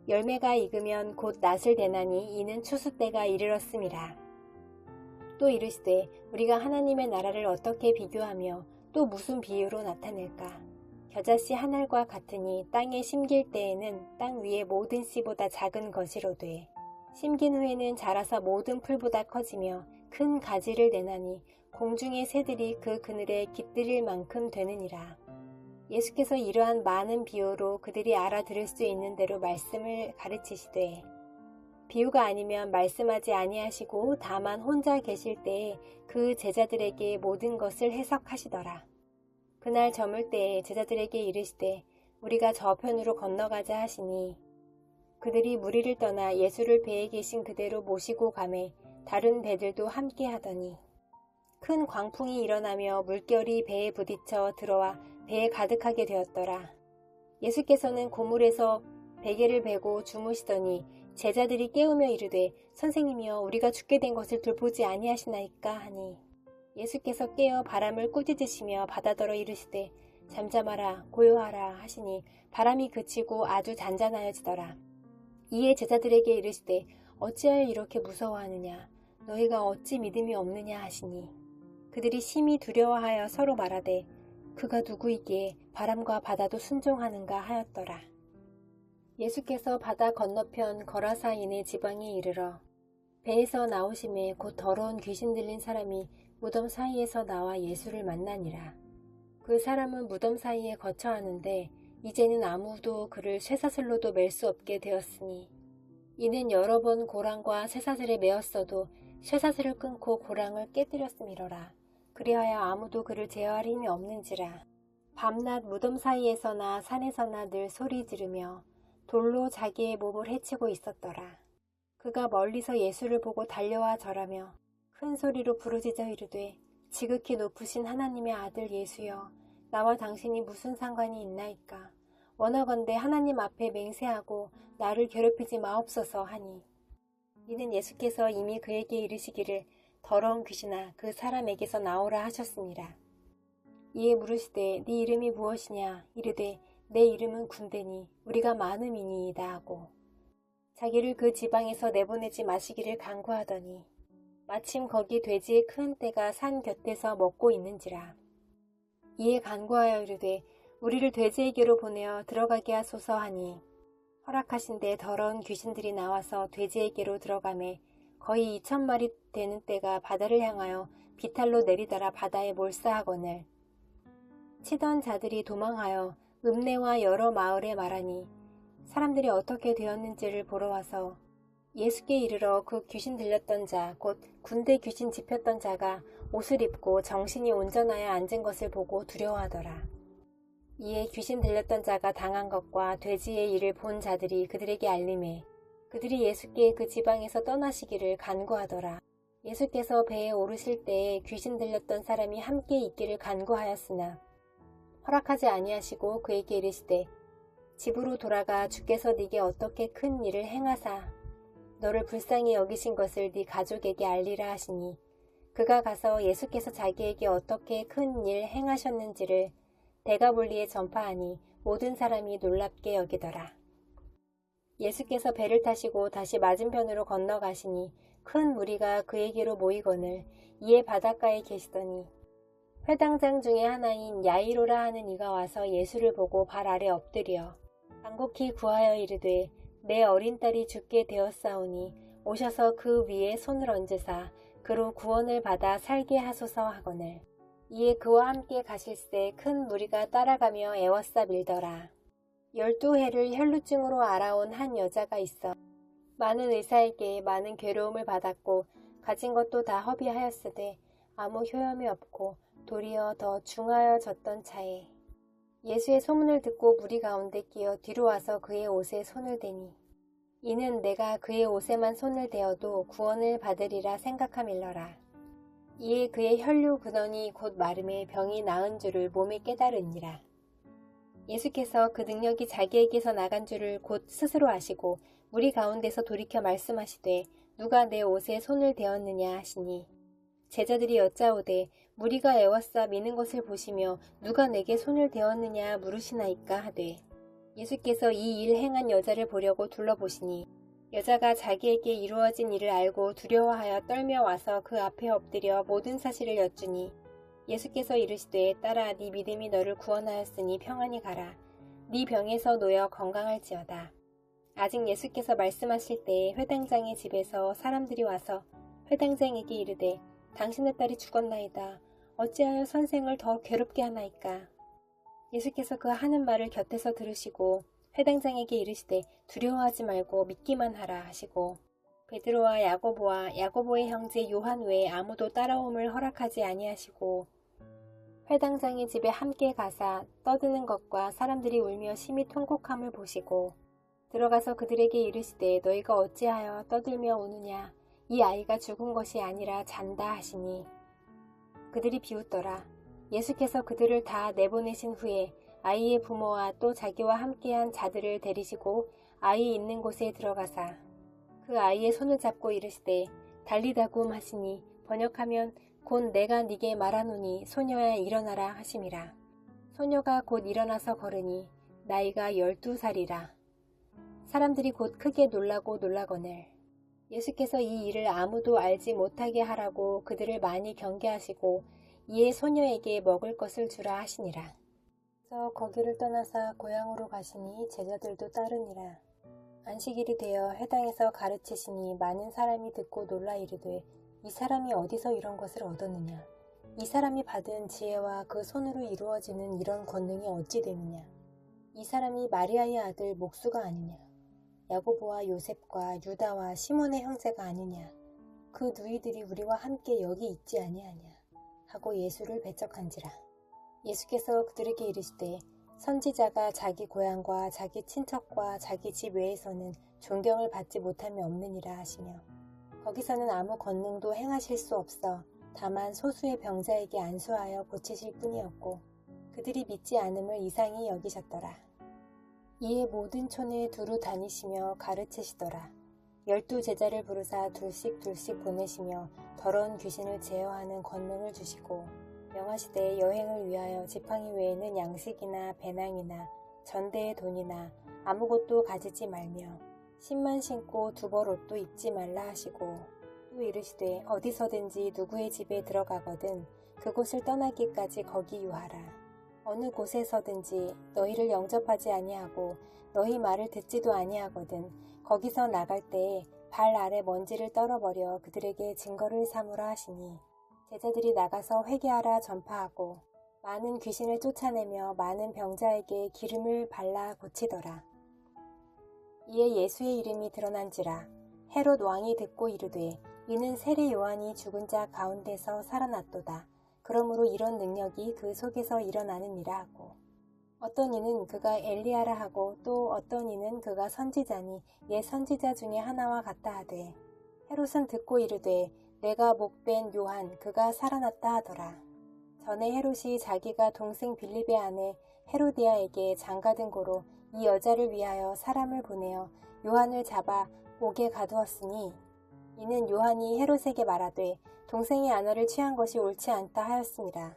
열매가 익으면 곧 낫을 대나니 이는 추수 때가 이르렀음이라. 또 이르시되 우리가 하나님의 나라를 어떻게 비교하며 또 무슨 비유로 나타낼까. 겨자씨 한 알과 같으니 땅에 심길 때에는 땅 위의 모든 씨보다 작은 것이로되 심긴 후에는 자라서 모든 풀보다 커지며 큰 가지를 내나니 공중의 새들이 그 그늘에 깃들일 만큼 되느니라. 예수께서 이러한 많은 비유로 그들이 알아들을 수 있는 대로 말씀을 가르치시되 비유가 아니면 말씀하지 아니하시고 다만 혼자 계실 때에 그 제자들에게 모든 것을 해석하시더라. 그날 저물 때에 제자들에게 이르시되 우리가 저편으로 건너가자 하시니 그들이 무리를 떠나 예수를 배에 계신 그대로 모시고 가매 다른 배들도 함께 하더니 큰 광풍이 일어나며 물결이 배에 부딪혀 들어와 배에 가득하게 되었더라. 예수께서는 고물에서 베개를 베고 주무시더니 제자들이 깨우며 이르되 선생님이여 우리가 죽게 된 것을 돌보지 아니하시나이까 하니 예수께서 깨어 바람을 꾸짖으시며 바다더러 이르시되 잠잠하라 고요하라 하시니 바람이 그치고 아주 잔잔하여지더라. 이에 제자들에게 이르시되 어찌하여 이렇게 무서워하느냐 너희가 어찌 믿음이 없느냐 하시니 그들이 심히 두려워하여 서로 말하되 그가 누구이기에 바람과 바다도 순종하는가 하였더라. 예수께서 바다 건너편 거라사인의 지방에 이르러 배에서 나오심에 곧 더러운 귀신 들린 사람이 무덤 사이에서 나와 예수를 만나니라. 그 사람은 무덤 사이에 거처하는데 이제는 아무도 그를 쇠사슬로도 맬 수 없게 되었으니 이는 여러 번 고랑과 쇠사슬에 매었어도 쇠사슬을 끊고 고랑을 깨뜨렸음이로라. 그리하여 아무도 그를 제어할 힘이 없는지라. 밤낮 무덤 사이에서나 산에서나 늘 소리 지르며 돌로 자기의 몸을 해치고 있었더라. 그가 멀리서 예수를 보고 달려와 절하며 큰 소리로 부르짖어 이르되 지극히 높으신 하나님의 아들 예수여 나와 당신이 무슨 상관이 있나이까. 원하건대 하나님 앞에 맹세하고 나를 괴롭히지 마옵소서 하니 이는 예수께서 이미 그에게 이르시기를 더러운 귀신아 그 사람에게서 나오라 하셨습니다. 이에 물으시되 네 이름이 무엇이냐 이르되 내 이름은 군대니 우리가 많음이니이다 하고 자기를 그 지방에서 내보내지 마시기를 간구하더니 마침 거기 돼지의 큰 떼가 산 곁에서 먹고 있는지라. 이에 간구하여 이르되 우리를 돼지에게로 보내어 들어가게 하소서 하니 허락하신데 더러운 귀신들이 나와서 돼지에게로 들어가매 거의 2,000마리 되는 떼가 바다를 향하여 비탈로 내리더라 바다에 몰사하거늘 치던 자들이 도망하여 읍내와 여러 마을에 말하니 사람들이 어떻게 되었는지를 보러 와서 예수께 이르러 그 귀신 들렸던 자 곧 군대 귀신 집혔던 자가 옷을 입고 정신이 온전하여 앉은 것을 보고 두려워하더라. 이에 귀신 들렸던 자가 당한 것과 돼지의 일을 본 자들이 그들에게 알림해 그들이 예수께 그 지방에서 떠나시기를 간구하더라. 예수께서 배에 오르실 때에 귀신 들렸던 사람이 함께 있기를 간구하였으나 허락하지 아니하시고 그에게 이르시되 집으로 돌아가 주께서 네게 어떻게 큰 일을 행하사 너를 불쌍히 여기신 것을 네 가족에게 알리라 하시니 그가 가서 예수께서 자기에게 어떻게 큰 일 행하셨는지를 데가볼리에 전파하니 모든 사람이 놀랍게 여기더라. 예수께서 배를 타시고 다시 맞은편으로 건너가시니 큰 무리가 그에게로 모이거늘 이에 바닷가에 계시더니 회당장 중에 하나인 야이로라 하는 이가 와서 예수를 보고 발 아래 엎드려 간곡히 구하여 이르되 내 어린 딸이 죽게 되었사오니 오셔서 그 위에 손을 얹으사 그로 구원을 받아 살게 하소서 하거늘 이에 그와 함께 가실새 큰 무리가 따라가며 애워싸 밀더라. 12해를 혈루증으로 알아온 한 여자가 있어 많은 의사에게 많은 괴로움을 받았고 가진 것도 다 허비하였으되 아무 효험이 없고 도리어 더 중하여졌던 차에 예수의 소문을 듣고 무리 가운데 끼어 뒤로 와서 그의 옷에 손을 대니 이는 내가 그의 옷에만 손을 대어도 구원을 받으리라 생각함일러라. 이에 그의 혈류 근원이 곧 마름에 병이 나은 줄을 몸에 깨달으니라. 예수께서 그 능력이 자기에게서 나간 줄을 곧 스스로 아시고 무리 가운데서 돌이켜 말씀하시되 누가 내 옷에 손을 대었느냐 하시니 제자들이 여짜오되 무리가 애워싸 미는 것을 보시며 누가 내게 손을 대었느냐 물으시나이까 하되 예수께서 이 일 행한 여자를 보려고 둘러보시니 여자가 자기에게 이루어진 일을 알고 두려워하여 떨며 와서 그 앞에 엎드려 모든 사실을 여쭈니 예수께서 이르시되 딸아 네 믿음이 너를 구원하였으니 평안히 가라. 네 병에서 놓여 건강할지어다. 아직 예수께서 말씀하실 때에 회당장의 집에서 사람들이 와서 회당장에게 이르되 당신의 딸이 죽었나이다. 어찌하여 선생을 더 괴롭게 하나이까. 예수께서 그 하는 말을 곁에서 들으시고 회당장에게 이르시되 두려워하지 말고 믿기만 하라 하시고 베드로와 야고보와 야고보의 형제 요한 외에 아무도 따라옴을 허락하지 아니하시고 회당장의 집에 함께 가사 떠드는 것과 사람들이 울며 심히 통곡함을 보시고 들어가서 그들에게 이르시되 너희가 어찌하여 떠들며 우느냐 이 아이가 죽은 것이 아니라 잔다 하시니 그들이 비웃더라. 예수께서 그들을 다 내보내신 후에 아이의 부모와 또 자기와 함께한 자들을 데리시고 아이 있는 곳에 들어가사 그 아이의 손을 잡고 이르시되 달리다굼 하시니 번역하면 곧 내가 네게 말하노니 소녀야 일어나라 하심이라. 소녀가 곧 일어나서 걸으니 나이가 12살이라. 사람들이 곧 크게 놀라고 놀라거늘 예수께서 이 일을 아무도 알지 못하게 하라고 그들을 많이 경계하시고 이에 소녀에게 먹을 것을 주라 하시니라. 그래서 거기를 떠나사 고향으로 가시니 제자들도 따르니라. 안식일이 되어 회당에서 가르치시니 많은 사람이 듣고 놀라 이르되 이 사람이 어디서 이런 것을 얻었느냐? 이 사람이 받은 지혜와 그 손으로 이루어지는 이런 권능이 어찌 되느냐? 이 사람이 마리아의 아들 목수가 아니냐? 야고보와 요셉과 유다와 시몬의 형제가 아니냐? 그 누이들이 우리와 함께 여기 있지 아니하냐? 하고 예수를 배척한지라. 예수께서 그들에게 이르시되 선지자가 자기 고향과 자기 친척과 자기 집 외에서는 존경을 받지 못함이 없느니라 하시며 거기서는 아무 권능도 행하실 수 없어 다만 소수의 병자에게 안수하여 고치실 뿐이었고 그들이 믿지 않음을 이상히 여기셨더라. 이에 모든 촌에 두루 다니시며 가르치시더라. 12 제자를 부르사 둘씩 보내시며 더러운 귀신을 제어하는 권능을 주시고 명하시되 여행을 위하여 지팡이 외에는 양식이나 배낭이나 전대의 돈이나 아무것도 가지지 말며 신만 신고 두벌 옷도 입지 말라 하시고 또 이르시되 어디서든지 누구의 집에 들어가거든 그곳을 떠나기까지 거기 유하라. 어느 곳에서든지 너희를 영접하지 아니하고 너희 말을 듣지도 아니하거든 거기서 나갈 때에 발 아래 먼지를 떨어버려 그들에게 증거를 삼으라 하시니 제자들이 나가서 회개하라 전파하고 많은 귀신을 쫓아내며 많은 병자에게 기름을 발라 고치더라. 이에 예수의 이름이 드러난지라. 헤롯 왕이 듣고 이르되 이는 세례 요한이 죽은 자 가운데서 살아났도다. 그러므로 이런 능력이 그 속에서 일어나느니라 하고 어떤 이는 그가 엘리야라 하고 또 어떤 이는 그가 선지자니 옛 선지자 중에 하나와 같다 하되 헤롯은 듣고 이르되 내가 목벤 요한 그가 살아났다 하더라. 전에 헤롯이 자기가 동생 빌립의 아내 헤로디아에게 장가든 고로 이 여자를 위하여 사람을 보내어 요한을 잡아 옥에 가두었으니 이는 요한이 헤롯에게 말하되 동생의 아내를 취한 것이 옳지 않다 하였습니다.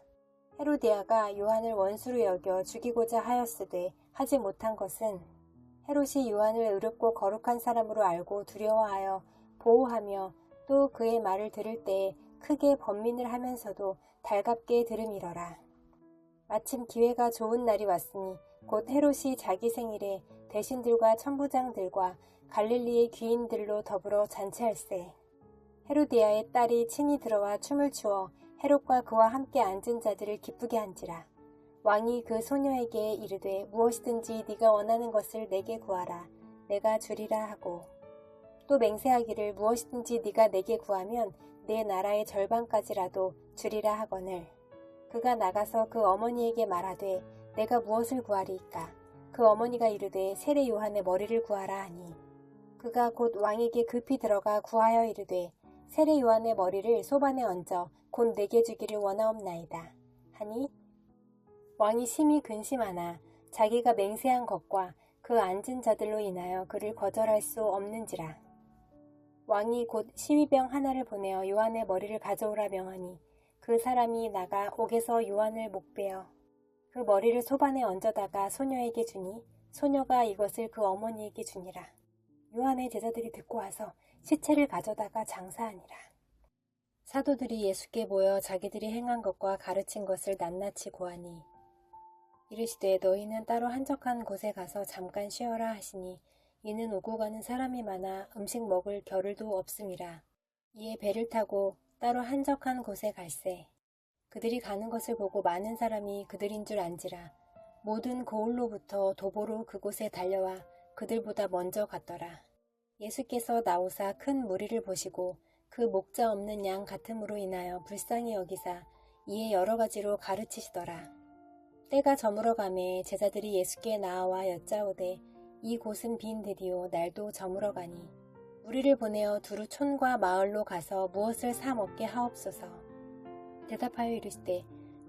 헤로디아가 요한을 원수로 여겨 죽이고자 하였으되 하지 못한 것은 헤롯이 요한을 의롭고 거룩한 사람으로 알고 두려워하여 보호하며 또 그의 말을 들을 때에 크게 번민을 하면서도 달갑게 들음이러라. 마침 기회가 좋은 날이 왔으니 곧 헤롯이 자기 생일에 대신들과 천부장들과 갈릴리의 귀인들로 더불어 잔치할세. 헤로디아의 딸이 친히 들어와 춤을 추어 헤롯과 그와 함께 앉은 자들을 기쁘게 한지라. 왕이 그 소녀에게 이르되 무엇이든지 네가 원하는 것을 내게 구하라. 내가 주리라 하고 또 맹세하기를 무엇이든지 네가 내게 구하면 내 나라의 절반까지라도 주리라 하거늘 그가 나가서 그 어머니에게 말하되 내가 무엇을 구하리이까? 그 어머니가 이르되 세례 요한의 머리를 구하라 하니 그가 곧 왕에게 급히 들어가 구하여 이르되 세례 요한의 머리를 소반에 얹어 곧 내게 주기를 원하옵나이다 하니 왕이 심히 근심하나 자기가 맹세한 것과 그 앉은 자들로 인하여 그를 거절할 수 없는지라. 왕이 곧 시위병 하나를 보내어 요한의 머리를 가져오라 명하니 그 사람이 나가 옥에서 요한을 목베어 그 머리를 소반에 얹어다가 소녀에게 주니 소녀가 이것을 그 어머니에게 주니라. 요한의 제자들이 듣고 와서 시체를 가져다가 장사하니라. 사도들이 예수께 모여 자기들이 행한 것과 가르친 것을 낱낱이 고하니 이르시되 너희는 따로 한적한 곳에 가서 잠깐 쉬어라 하시니 이는 오고 가는 사람이 많아 음식 먹을 겨를도 없음이라. 이에 배를 타고 따로 한적한 곳에 갈새. 그들이 가는 것을 보고 많은 사람이 그들인 줄 안지라. 모든 고을로부터 도보로 그곳에 달려와 그들보다 먼저 갔더라. 예수께서 나오사 큰 무리를 보시고 그 목자 없는 양 같음으로 인하여 불쌍히 여기사 이에 여러 가지로 가르치시더라. 때가 저물어 가매 제자들이 예수께 나아와 여짜오되 이 곳은 빈들이요 날도 저물어 가니 우리를 보내어 두루 촌과 마을로 가서 무엇을 사 먹게 하옵소서. 대답하여 이르시되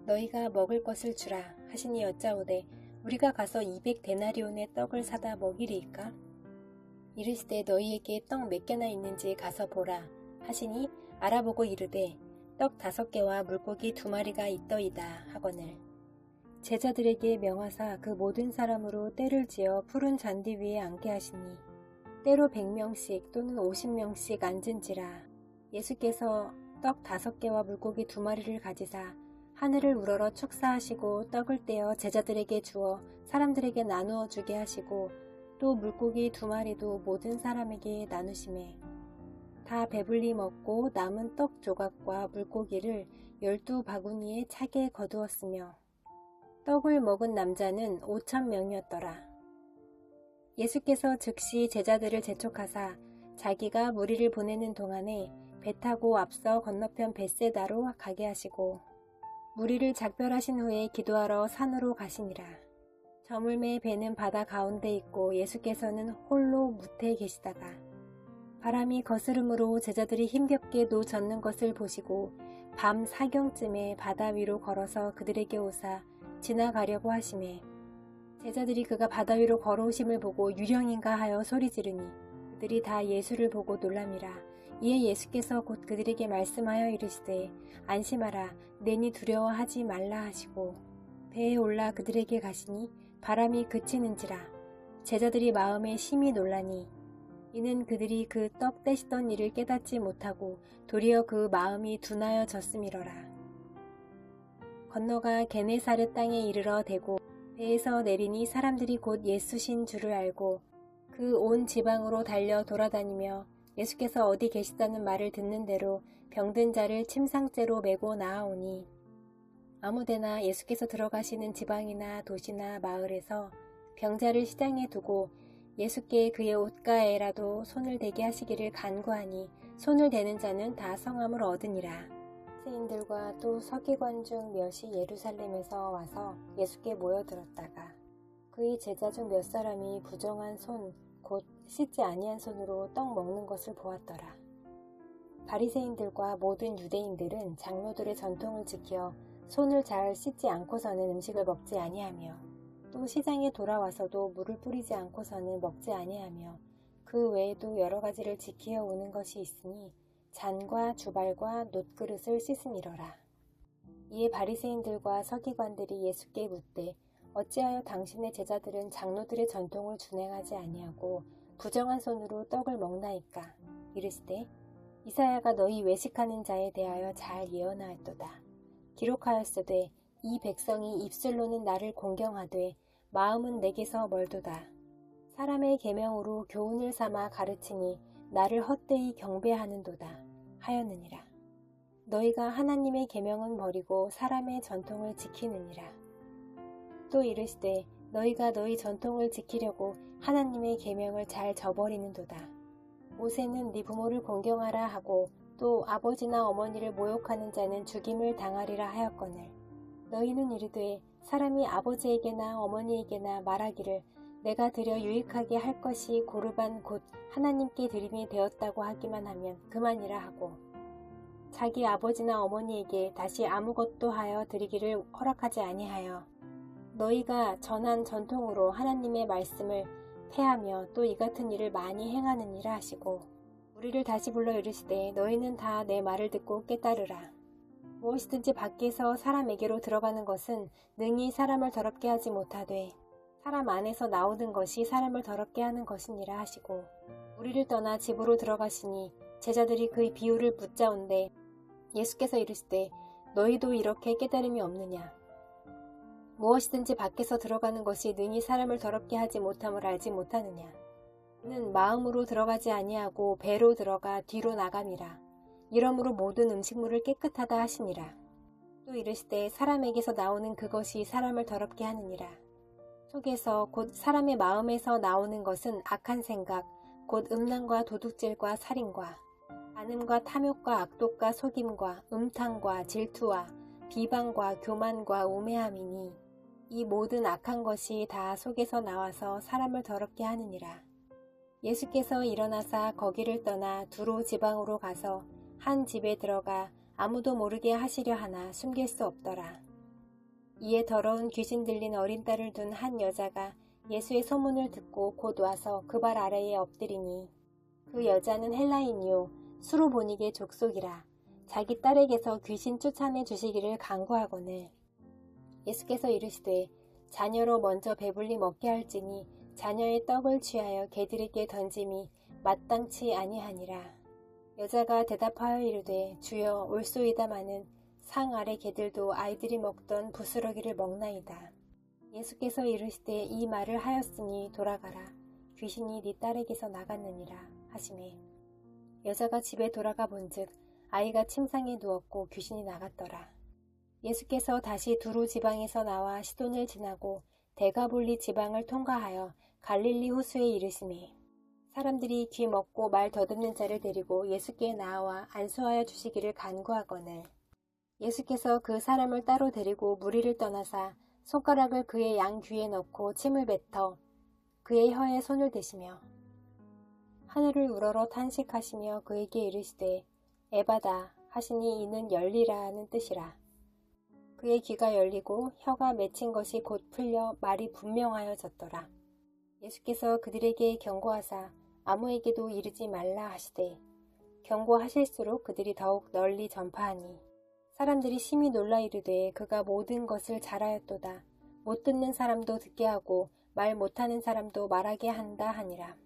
너희가 먹을 것을 주라 하시니 여짜오되 우리가 가서 200데나리온의 떡을 사다 먹이리이까? 이르시되 너희에게 떡 몇 개나 있는지 가서 보라 하시니 알아보고 이르되 떡 5개와 물고기 2마리가 있더이다 하거늘. 제자들에게 명하사 그 모든 사람으로 떼를 지어 푸른 잔디 위에 앉게 하시니 때로 100명씩 또는 50명씩 앉은지라. 예수께서 떡 5개와 물고기 2마리를 가지사 하늘을 우러러 축사하시고 떡을 떼어 제자들에게 주어 사람들에게 나누어 주게 하시고 또 물고기 2마리도 모든 사람에게 나누시매 다 배불리 먹고 남은 떡 조각과 물고기를 12바구니에 차게 거두었으며 떡을 먹은 남자는 5,000명이었더라. 예수께서 즉시 제자들을 재촉하사 자기가 무리를 보내는 동안에 배 타고 앞서 건너편 벳세다로 가게 하시고 무리를 작별하신 후에 기도하러 산으로 가시니라. 저물매 배는 바다 가운데 있고 예수께서는 홀로 무태에 계시다가 바람이 거스름으로 제자들이 힘겹게 노 젓는 것을 보시고 밤 4경쯤에 바다 위로 걸어서 그들에게 오사 지나가려고 하시매 제자들이 그가 바다 위로 걸어오심을 보고 유령인가 하여 소리 지르니 그들이 다 예수를 보고 놀람이라. 이에 예수께서 곧 그들에게 말씀하여 이르시되 안심하라 내니 두려워하지 말라 하시고 배에 올라 그들에게 가시니 바람이 그치는지라. 제자들이 마음에 심히 놀라니 이는 그들이 그 떡 떼시던 일을 깨닫지 못하고 도리어 그 마음이 둔하여 졌음이러라. 건너가 게네사렛 땅에 이르러 대고 배에서 내리니 사람들이 곧 예수신 줄을 알고 그 온 지방으로 달려 돌아다니며 예수께서 어디 계시다는 말을 듣는 대로 병든 자를 침상째로 메고 나아오니 아무데나 예수께서 들어가시는 지방이나 도시나 마을에서 병자를 시장에 두고 예수께 그의 옷가에라도 손을 대게 하시기를 간구하니 손을 대는 자는 다 성함을 얻으니라. 바리새인들과 또 서기관 중 몇이 예루살렘에서 와서 예수께 모여들었다가 그의 제자 중 몇 사람이 부정한 손 곧 씻지 아니한 손으로 떡 먹는 것을 보았더라. 바리새인들과 모든 유대인들은 장로들의 전통을 지켜 손을 잘 씻지 않고서는 음식을 먹지 아니하며 또 시장에 돌아와서도 물을 뿌리지 않고서는 먹지 아니하며 그 외에도 여러 가지를 지키어 오는 것이 있으니 잔과 주발과 놋그릇을 씻음이러라. 이에 바리새인들과 서기관들이 예수께 묻되 어찌하여 당신의 제자들은 장로들의 전통을 준행하지 아니하고 부정한 손으로 떡을 먹나이까? 이르시되 이사야가 너희 외식하는 자에 대하여 잘 예언하였도다. 기록하였으되 이 백성이 입술로는 나를 공경하되 마음은 내게서 멀도다. 사람의 계명으로 교훈을 삼아 가르치니 나를 헛되이 경배하는도다 하였느니라. 너희가 하나님의 계명은 버리고 사람의 전통을 지키느니라. 또 이르시되 너희가 너희 전통을 지키려고 하나님의 계명을 잘 저버리는도다. 모세는 네 부모를 공경하라 하고 또 아버지나 어머니를 모욕하는 자는 죽임을 당하리라 하였거늘 너희는 이르되 사람이 아버지에게나 어머니에게나 말하기를 내가 드려 유익하게 할 것이 고르반 곧 하나님께 드림이 되었다고 하기만 하면 그만이라 하고 자기 아버지나 어머니에게 다시 아무것도 하여 드리기를 허락하지 아니하여 너희가 전한 전통으로 하나님의 말씀을 폐하며 또 이 같은 일을 많이 행하느니라 하시고 우리를 다시 불러 이르시되 너희는 다 내 말을 듣고 깨달으라. 무엇이든지 밖에서 사람에게로 들어가는 것은 능히 사람을 더럽게 하지 못하되 사람 안에서 나오는 것이 사람을 더럽게 하는 것이니라 하시고 우리를 떠나 집으로 들어가시니 제자들이 그의 비유를 묻자온대 예수께서 이르시되 너희도 이렇게 깨달음이 없느냐. 무엇이든지 밖에서 들어가는 것이 능히 사람을 더럽게 하지 못함을 알지 못하느냐. 는 마음으로 들어가지 아니하고 배로 들어가 뒤로 나감이라. 이러므로 모든 음식물을 깨끗하다 하시니라. 또 이르시되 사람에게서 나오는 그것이 사람을 더럽게 하느니라. 속에서 곧 사람의 마음에서 나오는 것은 악한 생각, 곧 음란과 도둑질과 살인과 간음과 탐욕과 악독과 속임과 음탕과 질투와 비방과 교만과 우매함이니 이 모든 악한 것이 다 속에서 나와서 사람을 더럽게 하느니라. 예수께서 일어나사 거기를 떠나 두로 지방으로 가서 한 집에 들어가 아무도 모르게 하시려 하나 숨길 수 없더라. 이에 더러운 귀신 들린 어린 딸을 둔 한 여자가 예수의 소문을 듣고 곧 와서 그 발 아래에 엎드리니 그 여자는 헬라인이요 수로보닉의 족속이라 자기 딸에게서 귀신 쫓아내 주시기를 간구하거늘 예수께서 이르시되 자녀로 먼저 배불리 먹게 할지니 자녀의 떡을 취하여 개들에게 던짐이 마땅치 아니하니라. 여자가 대답하여 이르되 주여 올소이다마는 상 아래 개들도 아이들이 먹던 부스러기를 먹나이다. 예수께서 이르시되 이 말을 하였으니 돌아가라. 귀신이 네 딸에게서 나갔느니라 하시매 여자가 집에 돌아가 본즉 아이가 침상에 누웠고 귀신이 나갔더라. 예수께서 다시 두로 지방에서 나와 시돈을 지나고 데가볼리 지방을 통과하여 갈릴리 호수에 이르시매 사람들이 귀 먹고 말 더듬는 자를 데리고 예수께 나와 안수하여 주시기를 간구하거늘 예수께서 그 사람을 따로 데리고 무리를 떠나사 손가락을 그의 양 귀에 넣고 침을 뱉어 그의 혀에 손을 대시며 하늘을 우러러 탄식하시며 그에게 이르시되 에바다 하시니 이는 열리라 하는 뜻이라. 그의 귀가 열리고 혀가 맺힌 것이 곧 풀려 말이 분명하여졌더라. 예수께서 그들에게 경고하사 아무에게도 이르지 말라 하시되 경고하실수록 그들이 더욱 널리 전파하니 사람들이 심히 놀라 이르되 그가 모든 것을 잘하였도다. 못 듣는 사람도 듣게 하고 말 못하는 사람도 말하게 한다 하니라.